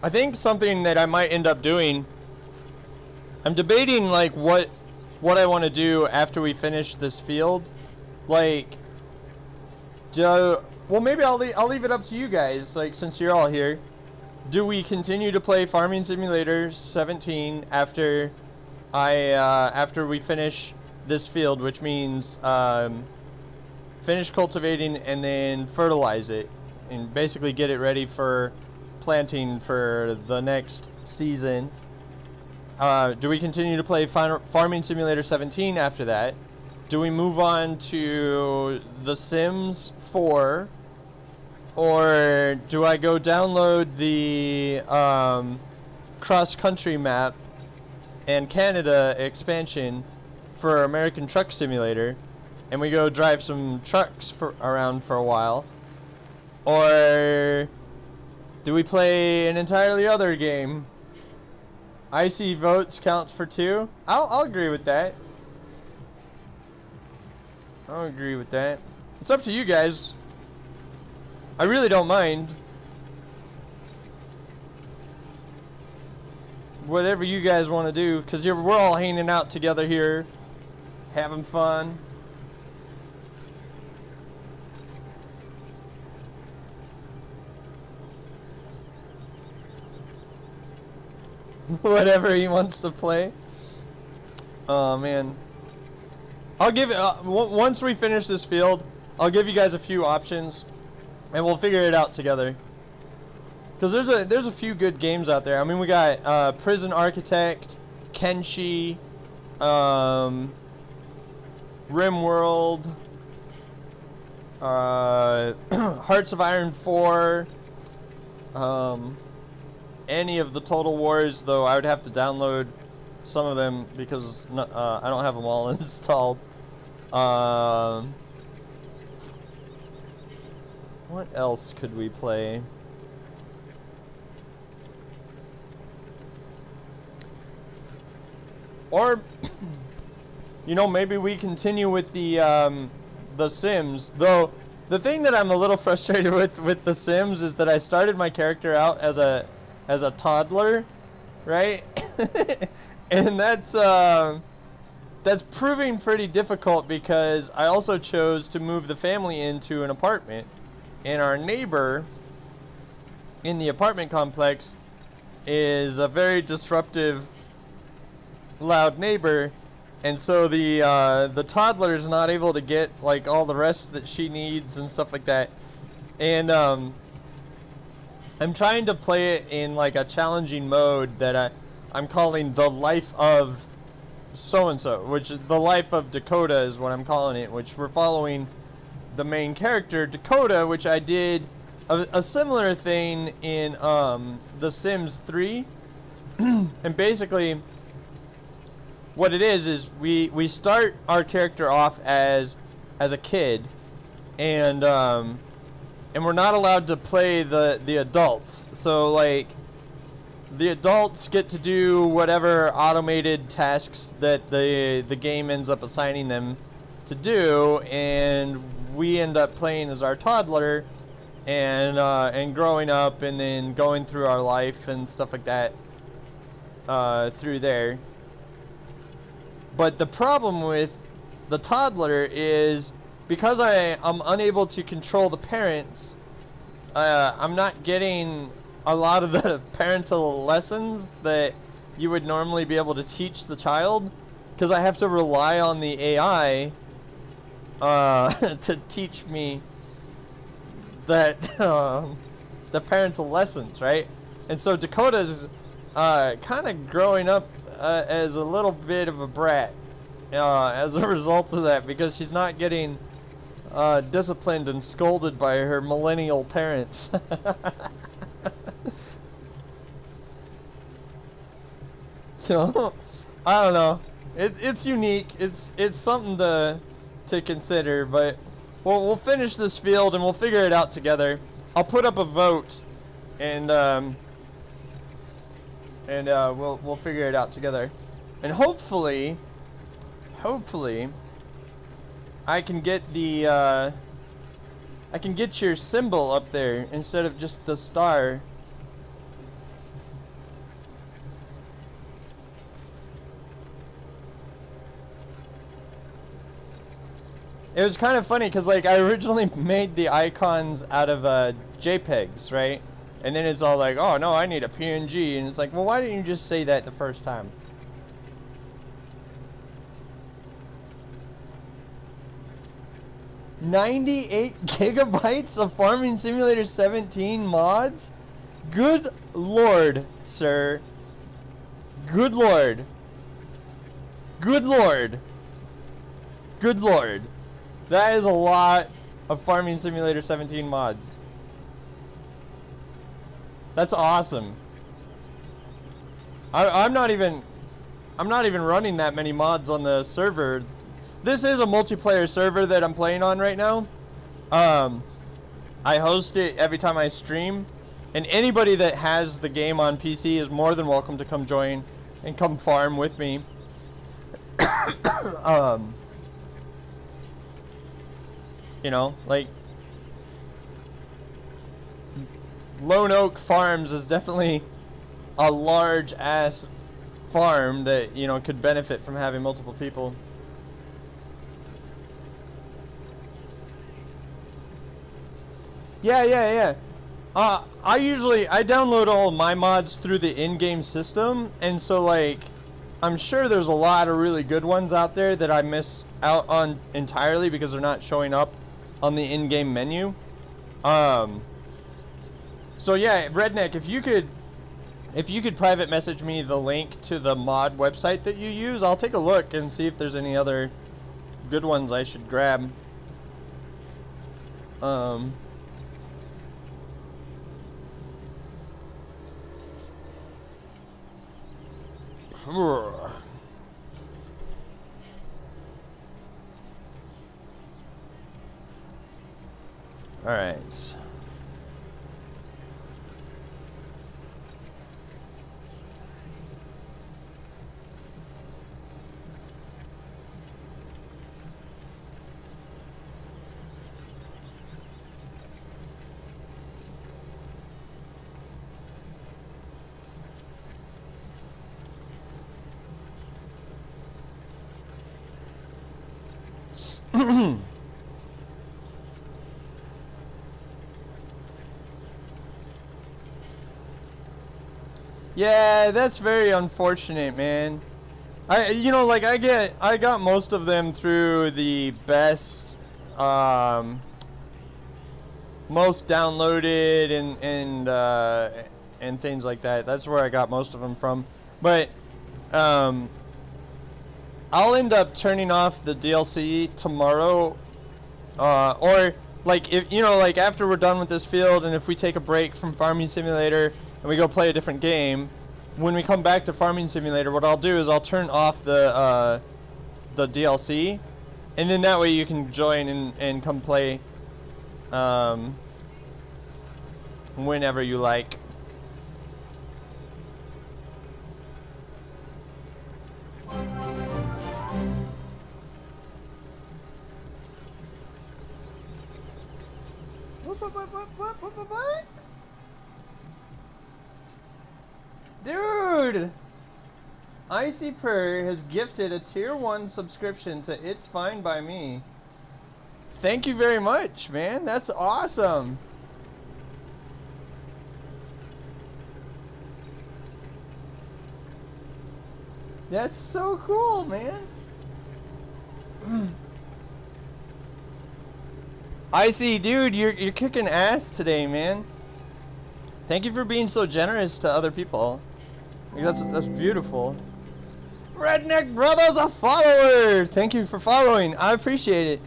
I think something that I might end up doing, I'm debating like what I want to do after we finish this field. Like, well, maybe I'll leave it up to you guys, like, since you're all here. Do we continue to play Farming Simulator 17 after after we finish this field, which means finish cultivating and then fertilize it and basically get it ready for planting for the next season. Do we continue to play Farming Simulator 17 after that? Do we move on to The Sims 4? Or do I go download the cross-country map and Canada expansion for American Truck Simulator, and we go drive some trucks around for a while? Or do we play an entirely other game? Icy votes counts for 2. I'll agree with that. I'll agree with that. It's up to you guys. I really don't mind. Whatever you guys want to do, because we're all hanging out together here, having fun. Whatever he wants to play. Oh man. I'll give it once we finish this field, I'll give you guys a few options and we'll figure it out together. Cuz there's a few good games out there. I mean, we got Prison Architect, Kenshi, RimWorld, Hearts of Iron 4, any of the Total Wars, though I would have to download some of them because I don't have them all installed. What else could we play? Or, you know, maybe we continue with the Sims. Though the thing that I'm a little frustrated with the Sims is that I started my character out as a toddler, right? And that's proving pretty difficult because I also chose to move the family into an apartment, and our neighbor in the apartment complex is a very disruptive, loud neighbor, and so the toddler is not able to get like all the rest that she needs and stuff like that. And I'm trying to play it in like a challenging mode that I'm calling the life of so-and-so, which the life of Dakota is what I'm calling it, which we're following the main character, Dakota, which I did a similar thing in The Sims 3. And basically what it is we start our character off as a kid, and we're not allowed to play the adults. So like the adults get to do whatever automated tasks that the game ends up assigning them to do, and we end up playing as our toddler and growing up and then going through our life and stuff like that through there. But the problem with the toddler is because I'm unable to control the parents, I'm not getting a lot of the parental lessons that you would normally be able to teach the child, because I have to rely on the AI to teach me that the parental lessons, right? And so Dakota's kind of growing up as a little bit of a brat as a result of that, because she's not getting disciplined and scolded by her millennial parents. So I don't know. It's unique. It's something to consider, but we'll finish this field and we'll figure it out together. I'll put up a vote, and we'll figure it out together, and hopefully I can get I can get your symbol up there instead of just the star. It was kind of funny because like I originally made the icons out of JPEGs, right? And then it's all like, oh no, I need a PNG, and it's like, well, why didn't you just say that the first time? $98 gigabytes of Farming Simulator 17 mods? Good lord, sir. Good lord. Good lord. Good lord. That is a lot of Farming Simulator 17 mods. That's awesome. I'm not even running that many mods on the server. This is a multiplayer server that I'm playing on right now. I host it every time I stream, and anybody that has the game on PC is more than welcome to come join and come farm with me. You know, like, Lone Oak Farms is definitely a large ass farm that, you know, could benefit from having multiple people. Yeah. I download all my mods through the in-game system, and so, like, I'm sure there's a lot of really good ones out there that I miss out on entirely because they're not showing up on the in-game menu. So yeah, Redneck, if you could private message me the link to the mod website that you use, I'll take a look and see if there's any other good ones I should grab. All right. Yeah, that's very unfortunate, man. You know, like, I got most of them through the best, most downloaded and things like that. That's where I got most of them from. But, I'll end up turning off the DLC tomorrow, or, like, if, you know, like, after we're done with this field, and if we take a break from Farming Simulator and we go play a different game, when we come back to Farming Simulator, what I'll do is I'll turn off the DLC, and then that way you can join and come play whenever you like. What? Dude! Icy Purr has gifted a tier 1 subscription to It's Fine By Me. Thank you very much, man. That's awesome. That's so cool, man. Icy, dude, you're kicking ass today, man. Thank you for being so generous to other people. That's beautiful. Redneck Brother's a follower. Thank you for following. I appreciate it.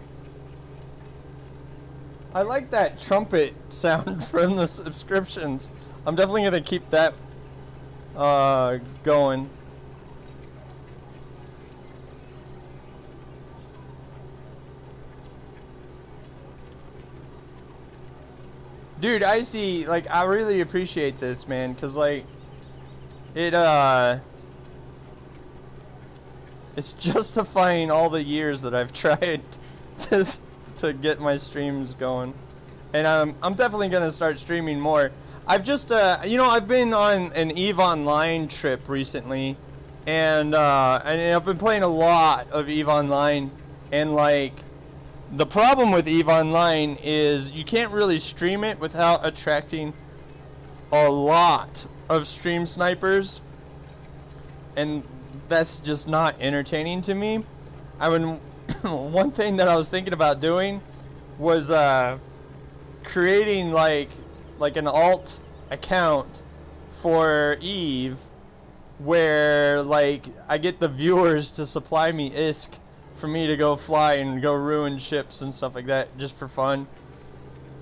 I like that trumpet sound from the subscriptions. I'm definitely gonna keep that going. Dude, Icy, like, I really appreciate this, man, because, like, it's justifying all the years that I've tried to get my streams going. And I'm definitely going to start streaming more. I've just, you know, I've been on an EVE Online trip recently, and I've been playing a lot of EVE Online, and, like, the problem with EVE Online is you can't really stream it without attracting a lot of stream snipers, and that's just not entertaining to me. I mean, one thing that I was thinking about doing was creating like an alt account for Eve where like I get the viewers to supply me ISK for me to go fly and go ruin ships and stuff like that just for fun.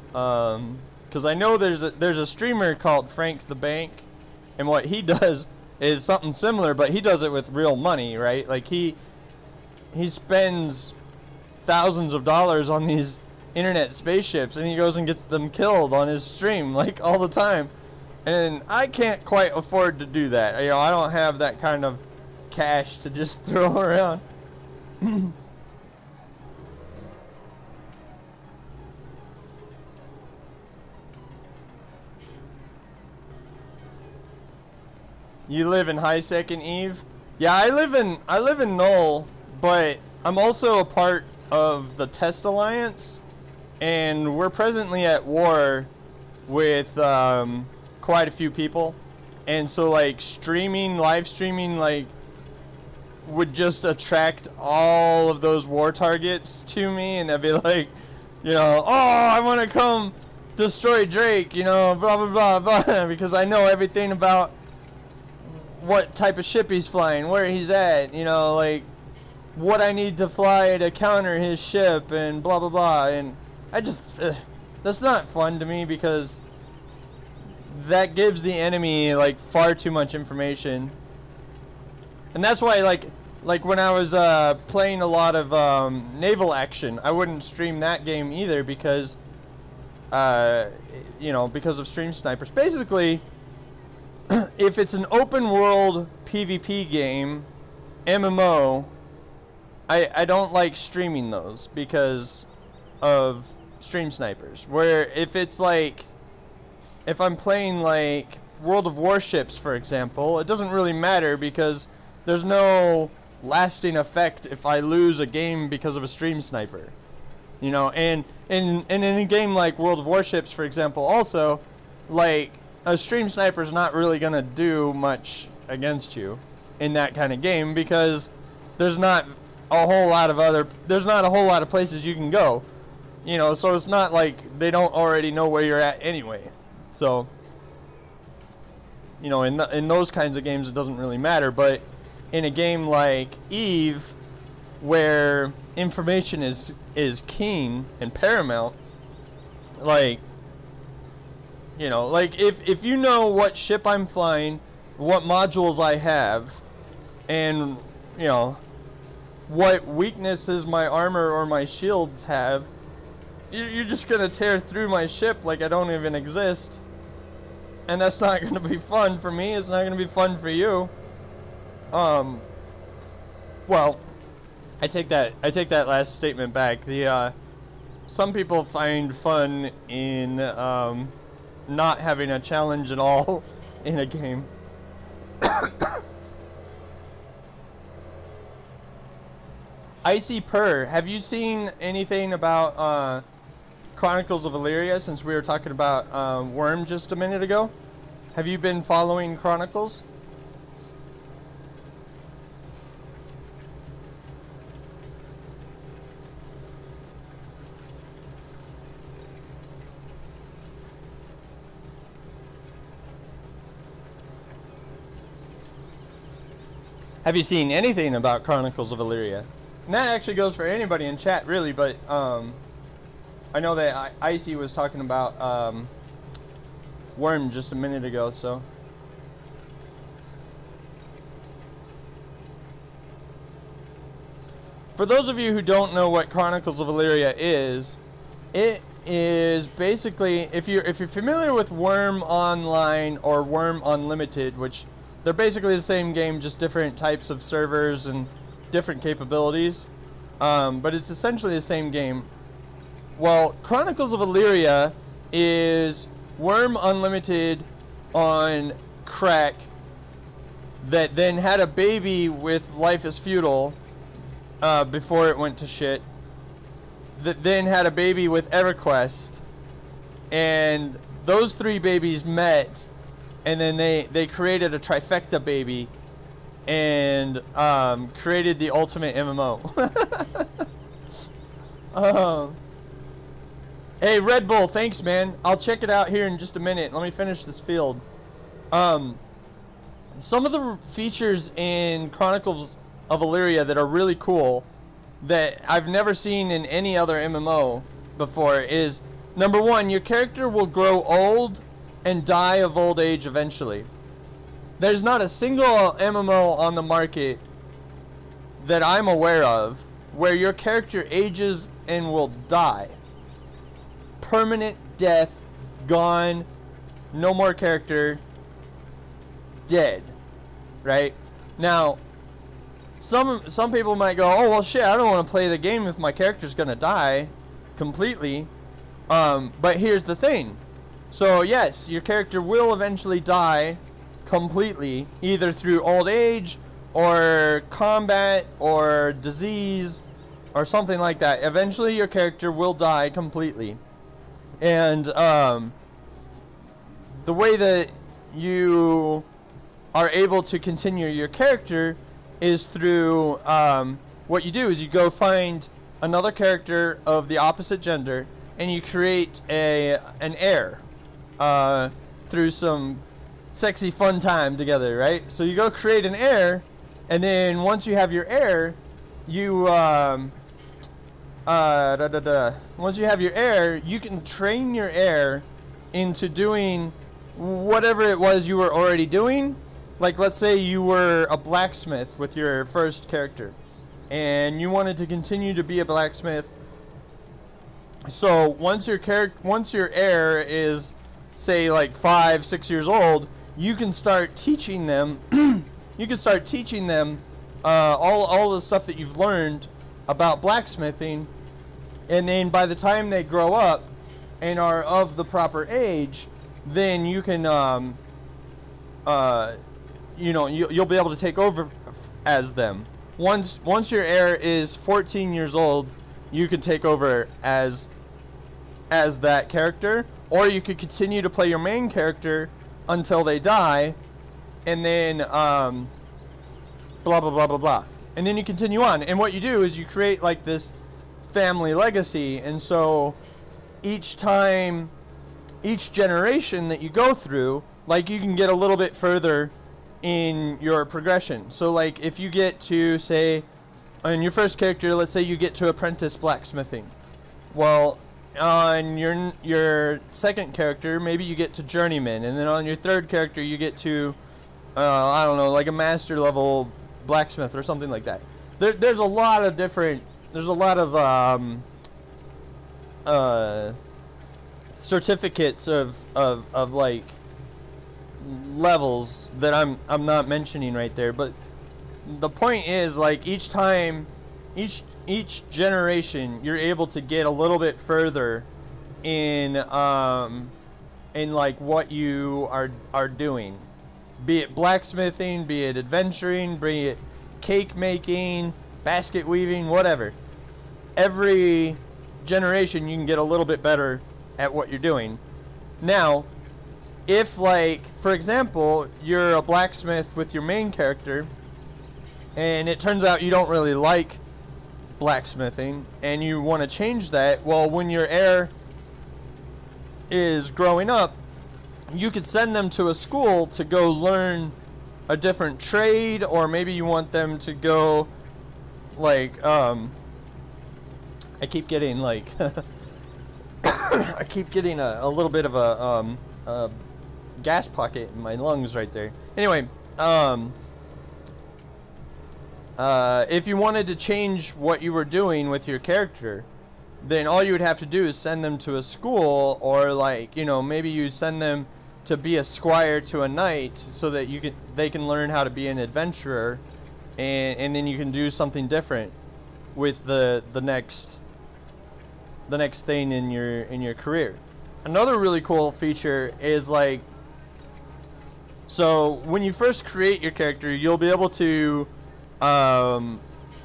Because I know there's a streamer called Frank the Bank, and what he does is something similar, but he does it with real money, right? Like he spends thousands of dollars on these internet spaceships, and he goes and gets them killed on his stream like all the time. And I can't quite afford to do that. You know, I don't have that kind of cash to just throw around. You live in High Second, Eve? Yeah, I live in Null, but I'm also a part of the Test Alliance, and we're presently at war with quite a few people, and so like live streaming like would just attract all of those war targets to me, and they'd be like, you know, oh, I want to come destroy Drake, you know, blah blah blah blah, because I know everything about what type of ship he's flying, where he's at, you know, like what I need to fly to counter his ship and blah blah blah. And I just that's not fun to me, because that gives the enemy like far too much information. And that's why like when I was playing a lot of naval action, I wouldn't stream that game either, because you know, because of stream snipers. Basically, if it's an open world PvP game, MMO, I don't like streaming those because of stream snipers. Where if it's like, if I'm playing like World of Warships, for example, it doesn't really matter, because there's no lasting effect if I lose a game because of a stream sniper. You know, and in a game like World of Warships, for example, also, like, a stream sniper's not really gonna do much against you in that kind of game, because there's not a whole lot of places you can go, you know. So it's not like they don't already know where you're at anyway. So, you know, in those kinds of games it doesn't really matter. But in a game like Eve, where information is king and paramount, like, you know, like if you know what ship I'm flying, what modules I have, and, you know, what weaknesses my armor or my shields have, you're just gonna tear through my ship like I don't even exist. And that's not gonna be fun for me. It's not gonna be fun for you. Well, I take that last statement back. Some people find fun in not having a challenge at all in a game. Icy Purr, have you seen anything about Chronicles of Illyria, since we were talking about Worm just a minute ago? Have you been following Chronicles? Have you seen anything about Chronicles of Illyria? And that actually goes for anybody in chat, really, but I know that Icy was talking about Worm just a minute ago, so. For those of you who don't know what Chronicles of Illyria is, it is basically, if you're familiar with Worm Online or Worm Unlimited, which they're basically the same game, just different types of servers and different capabilities, but it's essentially the same game. Well, Chronicles of Illyria is Worm Unlimited on crack that then had a baby with Life is Feudal before it went to shit, that then had a baby with EverQuest, and those three babies met, and then they created a trifecta baby and created the ultimate MMO. Hey, Red Bull, thanks, man. I'll check it out here in just a minute. Let me finish this field. Some of the features in Chronicles of Illyria that are really cool that I've never seen in any other MMO before is, number one, your character will grow old and die of old age eventually. There's not a single MMO on the market that I'm aware of where your character ages and will die. Permanent death, gone, no more character, dead, right? Now, some people might go, oh, well, shit, I don't want to play the game if my character's going to die completely. But here's the thing. So, yes, your character will eventually die completely, either through old age or combat or disease or something like that. Eventually, your character will die completely. And the way that you are able to continue your character is through what you do is you go find another character of the opposite gender and you create an heir through some sexy fun time together, right? So you go create an heir, and then once you have your heir, you once you have your heir, you can train your heir into doing whatever it was you were already doing. Like, let's say you were a blacksmith with your first character, and you wanted to continue to be a blacksmith. So once your heir is, say, like 5-6 years old, you can start teaching them. You can start teaching them all the stuff that you've learned about blacksmithing, and then by the time they grow up and are of the proper age, then you can you know, you'll be able to take over as them. Once your heir is 14 years old, you can take over as that character, or you could continue to play your main character until they die, and then blah blah blah blah blah, and then you continue on. And what you do is you create like this family legacy, and so each generation that you go through, like, you can get a little bit further in your progression. So like if you get to, say, on your first character, let's say you get to apprentice blacksmithing. Well, on your second character, maybe you get to journeyman, and then on your third character you get to I don't know, like a master level blacksmith or something like that. There's a lot of different, there's a lot of certificates of like levels that I'm not mentioning right there, but the point is, like, each time, each generation, you're able to get a little bit further in like what you are doing, be it blacksmithing, be it adventuring, be it cake making, basket weaving, whatever. Every generation you can get a little bit better at what you're doing. Now, if, like, for example, you're a blacksmith with your main character, and it turns out you don't really like blacksmithing, and you want to change that, well, when your heir is growing up, you could send them to a school to go learn a different trade, or maybe you want them to go, like, I keep getting, like, I keep getting a little bit of a gas pocket in my lungs right there. Anyway, if you wanted to change what you were doing with your character, then all you would have to do is send them to a school, or, like, you know, maybe you send them to be a squire to a knight so that they can learn how to be an adventurer, and then you can do something different with the next thing in your career. Another really cool feature is, like, so when you first create your character, you'll be able to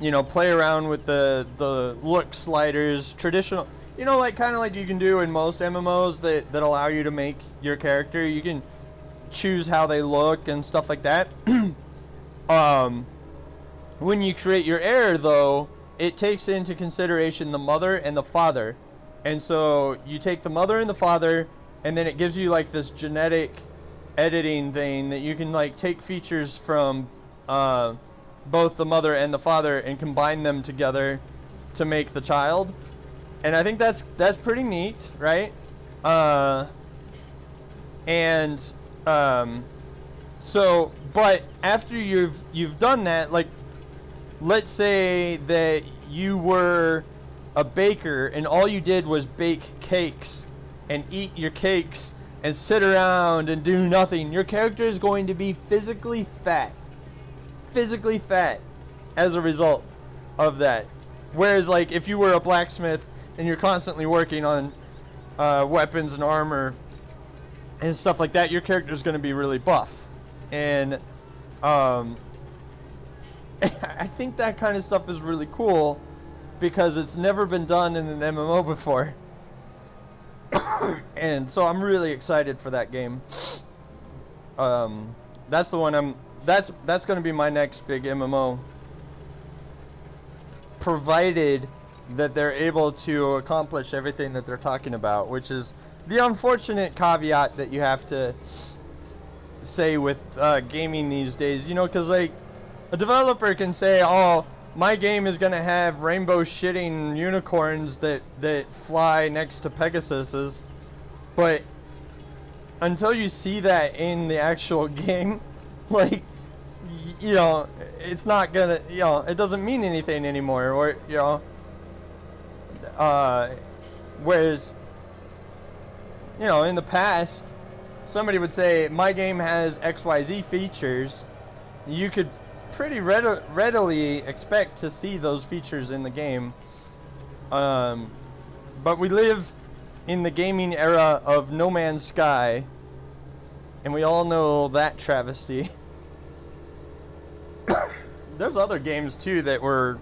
you know, play around with the look sliders, traditional, you know, like, kind of like you can do in most MMOs that allow you to make your character. You can choose how they look and stuff like that. When you create your heir, though, it takes into consideration the mother and the father. And so you take the mother and the father, and then it gives you like this genetic editing thing that you can like take features from both the mother and the father and combine them together to make the child. And I think that's pretty neat, right? So, but after you've done that, like, let's say that you were a baker and all you did was bake cakes and eat your cakes and sit around and do nothing. Your character is going to be physically fat as a result of that. Whereas, like, if you were a blacksmith and you're constantly working on weapons and armor and stuff like that, your character is going to be really buff. And I think that kind of stuff is really cool because it's never been done in an MMO before. And so I'm really excited for that game. That's the one that's going to be my next big MMO, provided that they're able to accomplish everything that they're talking about, which is the unfortunate caveat that you have to say with gaming these days, you know, because like a developer can say, oh, my game is gonna have rainbow shitting unicorns that fly next to Pegasuses, but until you see that in the actual game, like, you know, it's not gonna, you know, it doesn't mean anything anymore. Or, you know, whereas, you know, in the past, somebody would say, my game has XYZ features. You could pretty readily expect to see those features in the game. But we live in the gaming era of No Man's Sky, and we all know that travesty. There's other games too that were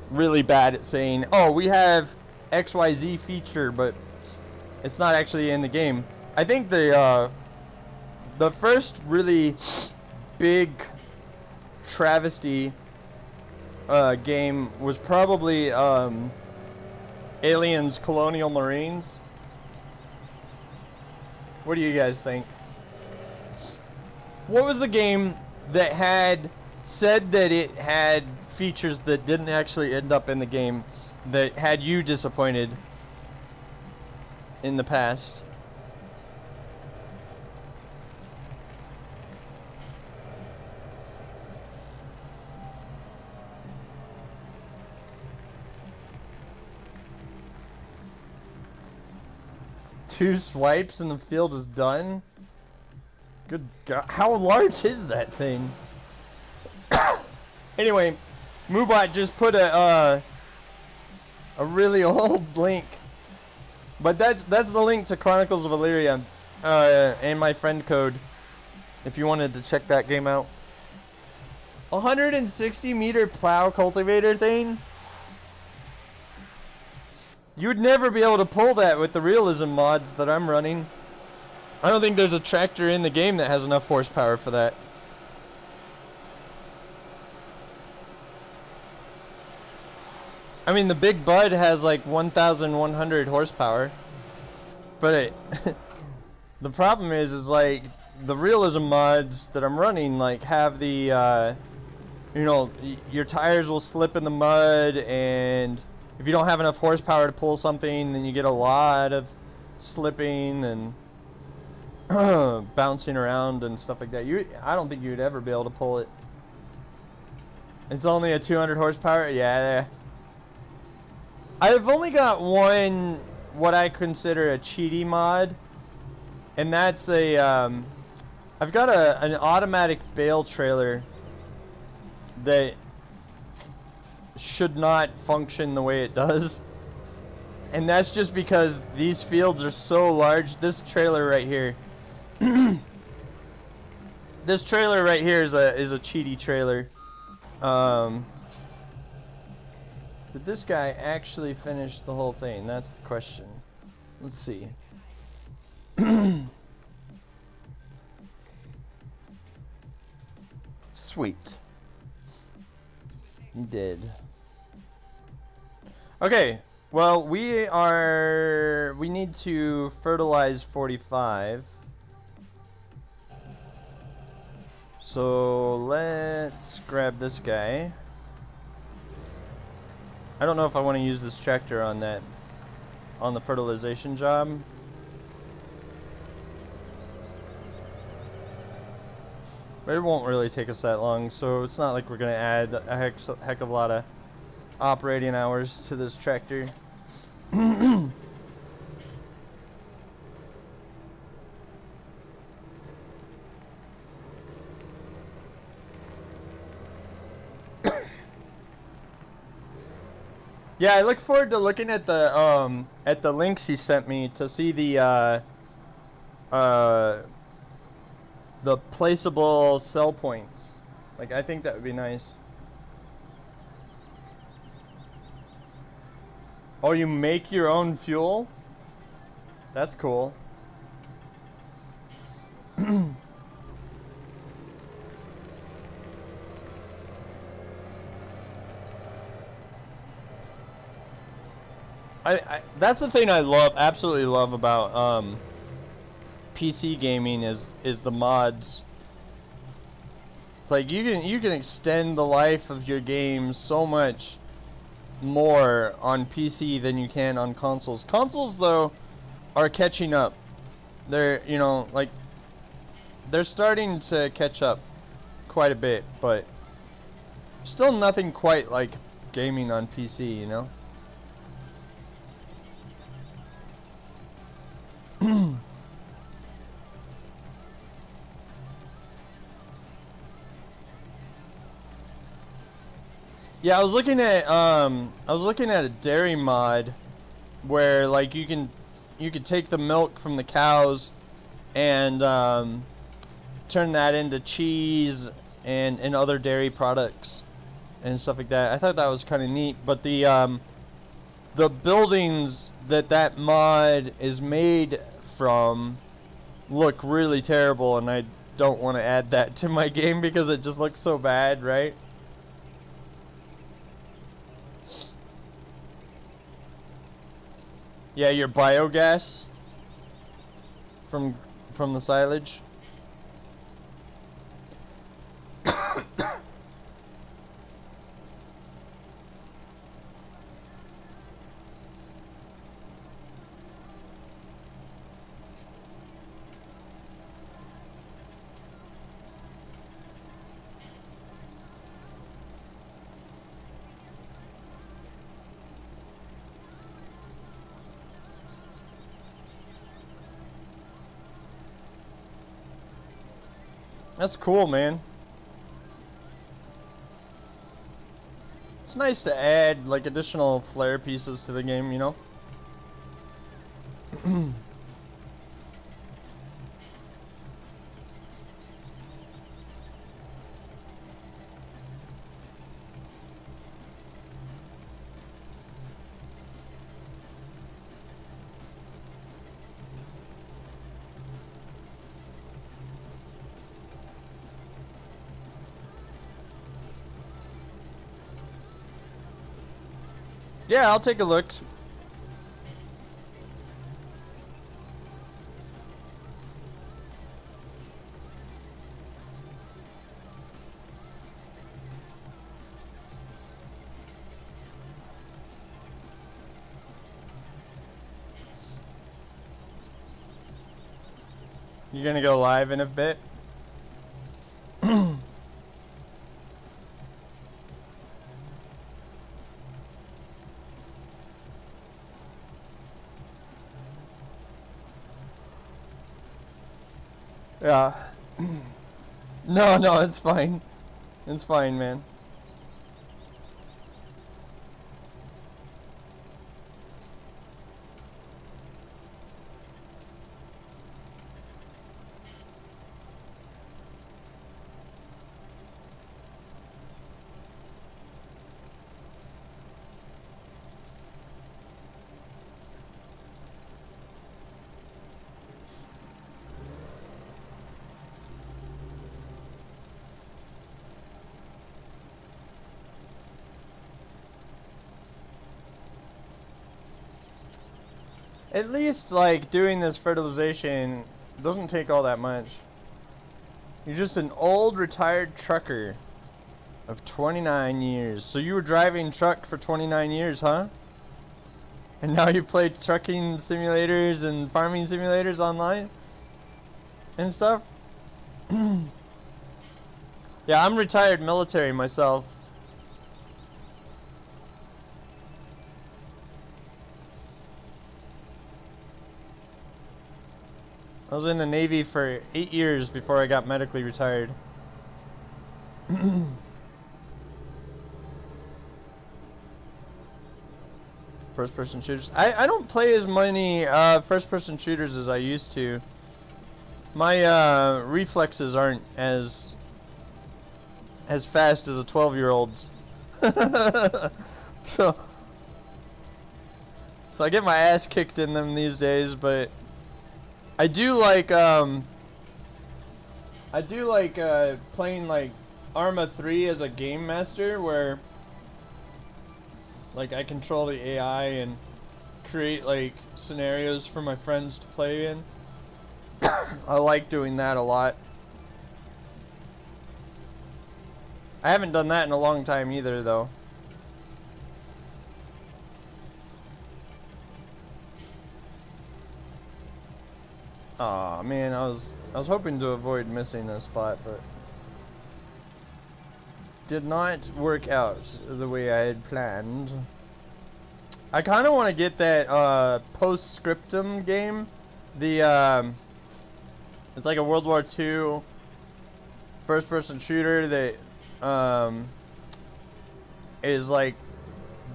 really bad at saying, oh, we have XYZ feature, but it's not actually in the game. I think the first really big travesty game was probably Aliens Colonial Marines. What do you guys think? What was the game that had said that it had features that didn't actually end up in the game, that had you disappointed in the past? Two swipes and the field is done? Good God, how large is that thing? Anyway, Moobot just put a really old link, but that's the link to Chronicles of Elyria, and my friend code, if you wanted to check that game out. 160-meter plow cultivator thing? You would never be able to pull that with the realism mods that I'm running. I don't think there's a tractor in the game that has enough horsepower for that. I mean, the Big Bud has like 1,100 horsepower, but the problem is like the realism mods that I'm running like have the you know, your tires will slip in the mud, and if you don't have enough horsepower to pull something, then you get a lot of slipping and bouncing around and stuff like that. I don't think you'd ever be able to pull it. It's only a 200 horsepower. Yeah. I've only got one, what I consider a cheaty mod, and that's a I've got an automatic bale trailer that should not function the way it does, and that's just because these fields are so large. This trailer right here this trailer right here is a cheaty trailer. Did this guy actually finish the whole thing? That's the question. Let's see. Sweet. He did. Okay, well, we are need to fertilize 45. So let's grab this guy. I don't know if I want to use this tractor on the fertilization job. But it won't really take us that long, so it's not like we're going to add a heck of a lot of operating hours to this tractor. Yeah, I look forward to looking at the links he sent me to see the placeable sell points. Like, I think that would be nice. Oh, you make your own fuel? That's cool. That's the thing I absolutely love about PC gaming is the mods. It's like you can extend the life of your games so much more on PC than you can on consoles. Consoles though are catching up. They're, you know, like they're starting to catch up quite a bit, but still nothing quite like gaming on PC, you know? Yeah, I was looking at a dairy mod where like you could take the milk from the cows and turn that into cheese and other dairy products and stuff like that. I thought that was kind of neat, but the buildings that mod is made from look really terrible, and I don't want to add that to my game because it just looks so bad, right? Yeah, your biogas from the silage. That's cool, man. It's nice to add like additional flair pieces to the game, you know? Yeah, I'll take a look. You're gonna go live in a bit? Yeah. No, it's fine. It's fine, man. At least, like, doing this fertilization doesn't take all that much. You're just an old retired trucker of 29 years. So you were driving truck for 29 years, huh? And now you play trucking simulators and farming simulators online and stuff? Yeah, I'm retired military myself. I was in the Navy for 8 years before I got medically retired. First-person shooters. I don't play as many first-person shooters as I used to. My reflexes aren't as fast as a 12-year-old's. so I get my ass kicked in them these days, but I do like playing like Arma 3 as a game master, where like I control the AI and create like scenarios for my friends to play in. I like doing that a lot. I haven't done that in a long time either, though. Aw, man, I was hoping to avoid missing a spot, but did not work out the way I had planned. I kind of want to get that Postscriptum game. The it's like a World War II first-person shooter that is like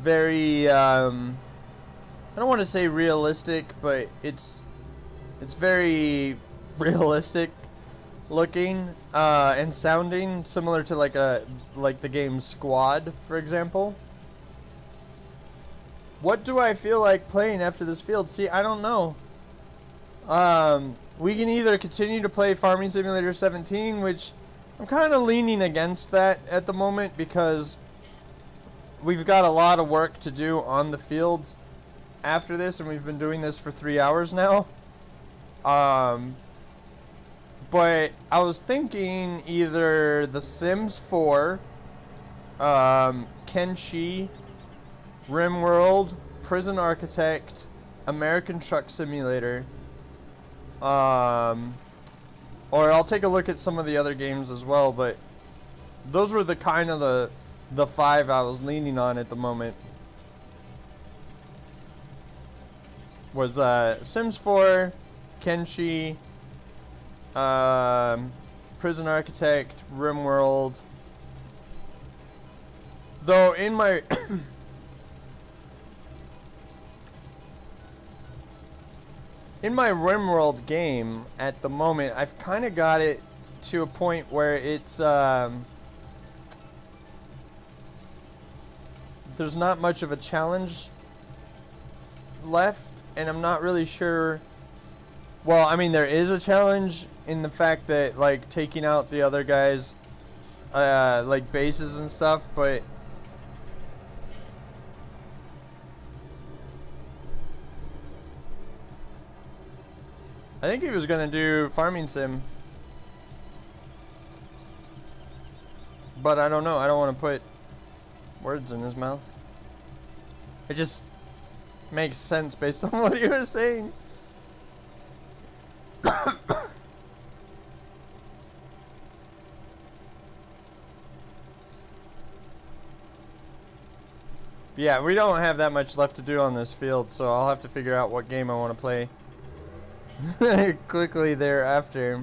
very I don't want to say realistic, but it's very realistic looking and sounding, similar to like the game Squad, for example. What do I feel like playing after this field? See, I don't know. We can either continue to play Farming Simulator 17, which I'm kind of leaning against that at the moment because we've got a lot of work to do on the fields after this, and we've been doing this for 3 hours now. But I was thinking either The Sims 4, Kenshi, RimWorld, Prison Architect, American Truck Simulator, or I'll take a look at some of the other games as well, but those were the kind of the 5 I was leaning on at the moment. Was Sims 4, Kenshi, Prison Architect, RimWorld. Though in my in my RimWorld game at the moment, I've kind of got it to a point where it's there's not much of a challenge left, and I'm not really sure. Well, I mean, there is a challenge in the fact that, like, taking out the other guys' like bases and stuff, but I think he was gonna do Farming Sim, but I don't know. I don't want to put words in his mouth. It just makes sense based on what he was saying. Yeah, we don't have that much left to do on this field, so I'll have to figure out what game I want to play quickly thereafter.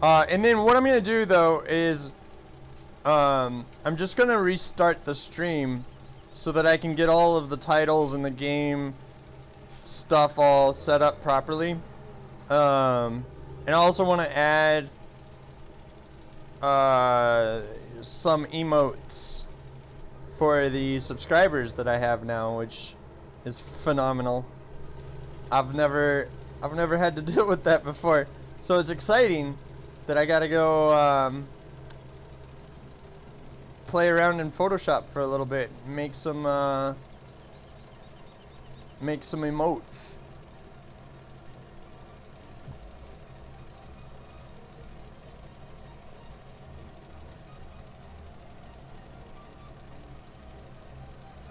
And then what I'm going to do, though, is I'm just going to restart the stream so that I can get all of the titles and the game stuff all set up properly. And I also want to add some emotes for the subscribers that I have now, which is phenomenal. I've never had to deal with that before, so it's exciting that I gotta go play around in Photoshop for a little bit, make some emotes.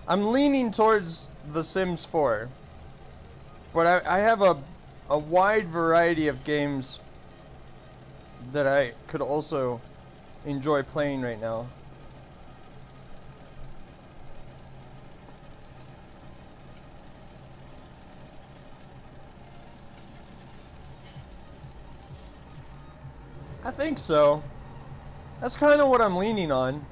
I'm leaning towards The Sims 4. But I have a wide variety of games that I could also enjoy playing right now. I think so. That's kind of what I'm leaning on.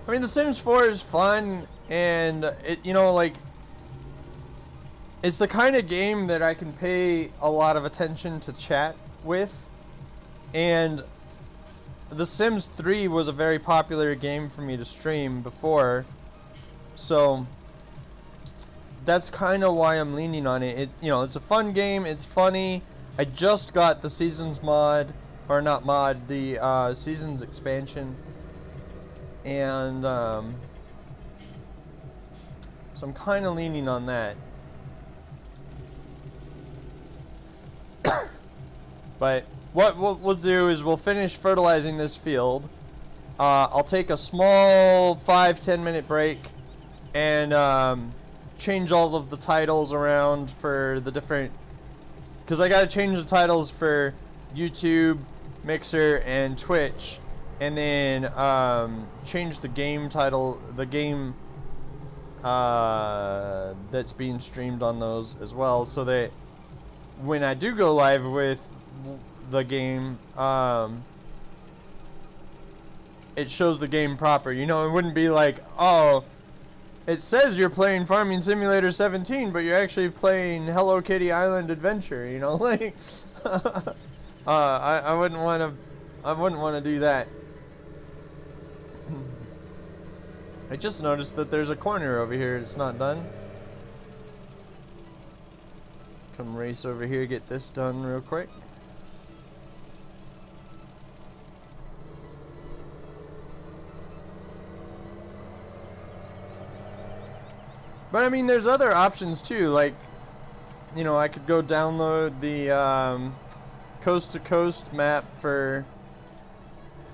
I mean, The Sims 4 is fun, and it, you know, like, it's the kind of game that I can pay a lot of attention to chat with. And The Sims 3 was a very popular game for me to stream before. So that's kind of why I'm leaning on it. It, you know, it's a fun game, it's funny. I just got the Seasons mod, or not mod, the Seasons expansion. And so I'm kind of leaning on that. But what we'll do is we'll finish fertilizing this field. I'll take a small 5-10 minute break and change all of the titles around for the different, because I gotta change the titles for YouTube, Mixer, and Twitch, and then change the game title, the game that's being streamed on those as well, so that when I do go live with the game, it shows the game proper. You know, it wouldn't be like, oh, it says you're playing Farming Simulator 17, but you're actually playing Hello Kitty Island Adventure. You know, like, I wouldn't want to do that. I just noticed that there's a corner over here. It's not done. Come race over here, get this done real quick. But I mean, there's other options too. Like, you know, I could go download the coast to coast map for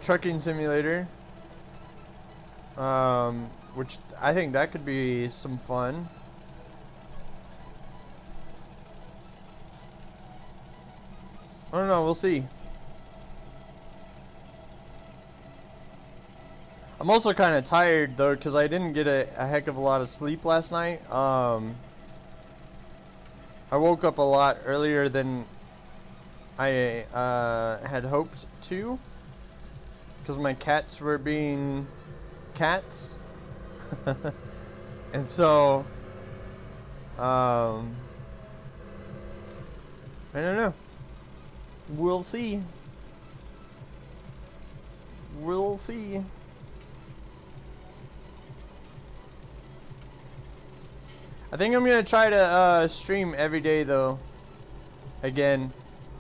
Trucking Simulator, which I think that could be some fun. I don't know, we'll see. I'm also kind of tired though, because I didn't get a heck of a lot of sleep last night. I woke up a lot earlier than I had hoped to, because my cats were being cats. And so I don't know. We'll see. We'll see. I think I'm gonna try to stream every day though. Again,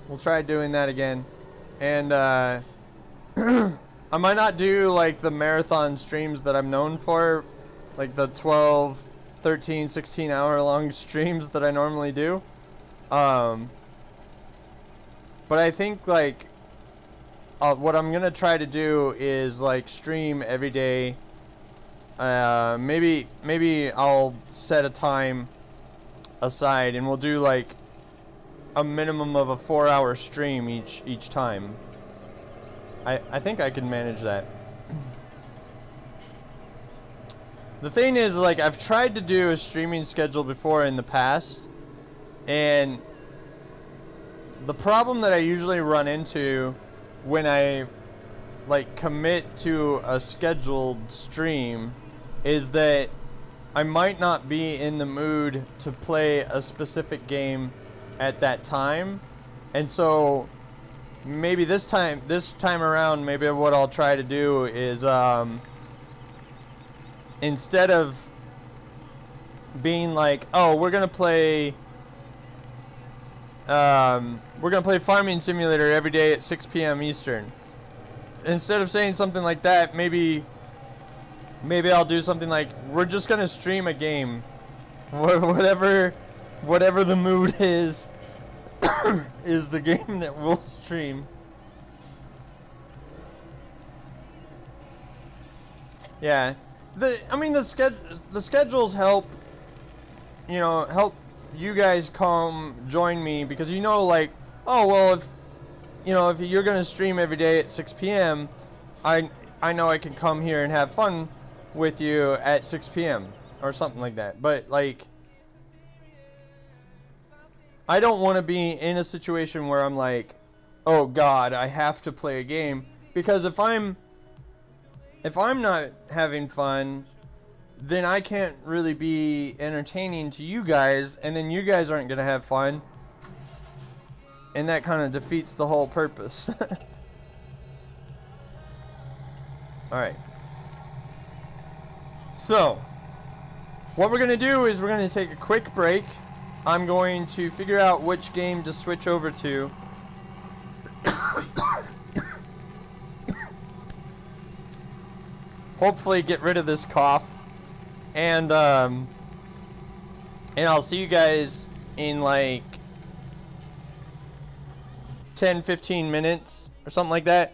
we'll try doing that again. And I might not do like the marathon streams that I'm known for, like the 12, 13, 16 hour long streams that I normally do. But I think like what I'm gonna try to do is like stream every day. Maybe I'll set a time aside and we'll do like a minimum of a 4-hour stream each time. I think I can manage that. The thing is, like, I've tried to do a streaming schedule before in the past, and the problem that I usually run into when I like commit to a scheduled stream is that I might not be in the mood to play a specific game at that time. And so maybe this time around, maybe what I'll try to do is instead of being like, oh, we're gonna play Farming Simulator every day at 6 p.m. Eastern. Instead of saying something like that, maybe I'll do something like, we're just gonna stream a game, whatever the mood is is the game that we'll stream. Yeah, I mean, the schedules help, you know, help you guys come join me, because you know, like, oh well, if you know, if you're gonna stream every day at 6 p.m., I know I can come here and have fun with you at 6 p.m. or something like that. But like, I don't want to be in a situation where I'm like, oh God, I have to play a game, because if I'm not having fun, then I can't really be entertaining to you guys, and then you guys aren't gonna have fun, and that kind of defeats the whole purpose. Alright. So, what we're gonna do is we're gonna take a quick break. I'm going to figure out which game to switch over to. Hopefully get rid of this cough. And I'll see you guys in like 10-15 minutes or something like that,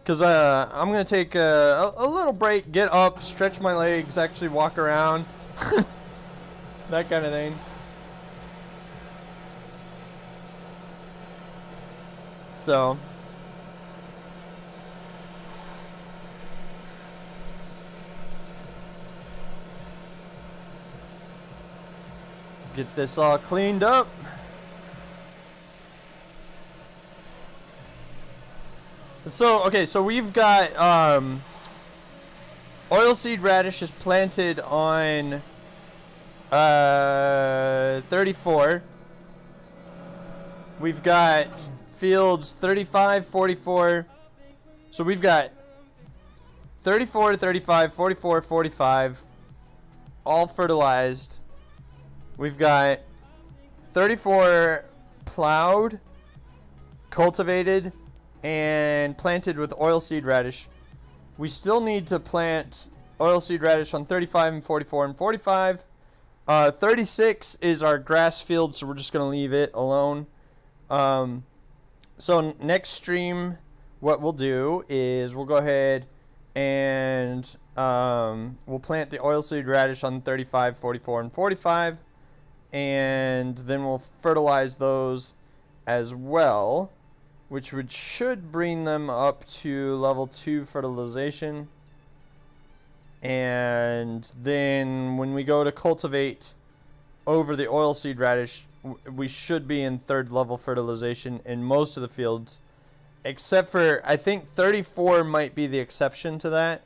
because I'm gonna take a little break, get up, stretch my legs, actually walk around, that kind of thing. So get this all cleaned up. So, okay, so we've got oilseed radishes planted on 34. We've got fields 35, 44. So we've got 34, 35, 44, 45, all fertilized. We've got 34 plowed, cultivated, and planted with oilseed radish. We still need to plant oilseed radish on 35 and 44 and 45. 36 is our grass field, so we're just going to leave it alone. So next stream, what we'll do is we'll go ahead and we'll plant the oilseed radish on 35, 44, and 45. And then we'll fertilize those as well, which should bring them up to level 2 fertilization. And then when we go to cultivate over the oilseed radish, we should be in 3rd level fertilization in most of the fields, except for, I think 34 might be the exception to that.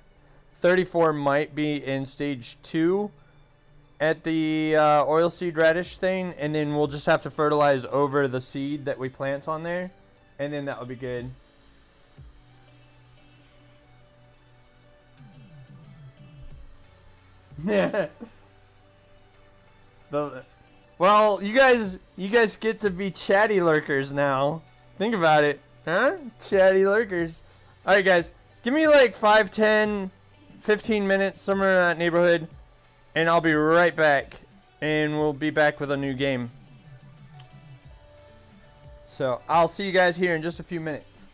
34 might be in stage 2 at the oilseed radish thing, and then we'll just have to fertilize over the seed that we plant on there, and then that would be good. Well, you guys get to be chatty lurkers now. Think about it, huh? Chatty lurkers. All right, guys, give me like 5, 10, 15 minutes, somewhere in that neighborhood, and I'll be right back, and we'll be back with a new game. So I'll see you guys here in just a few minutes.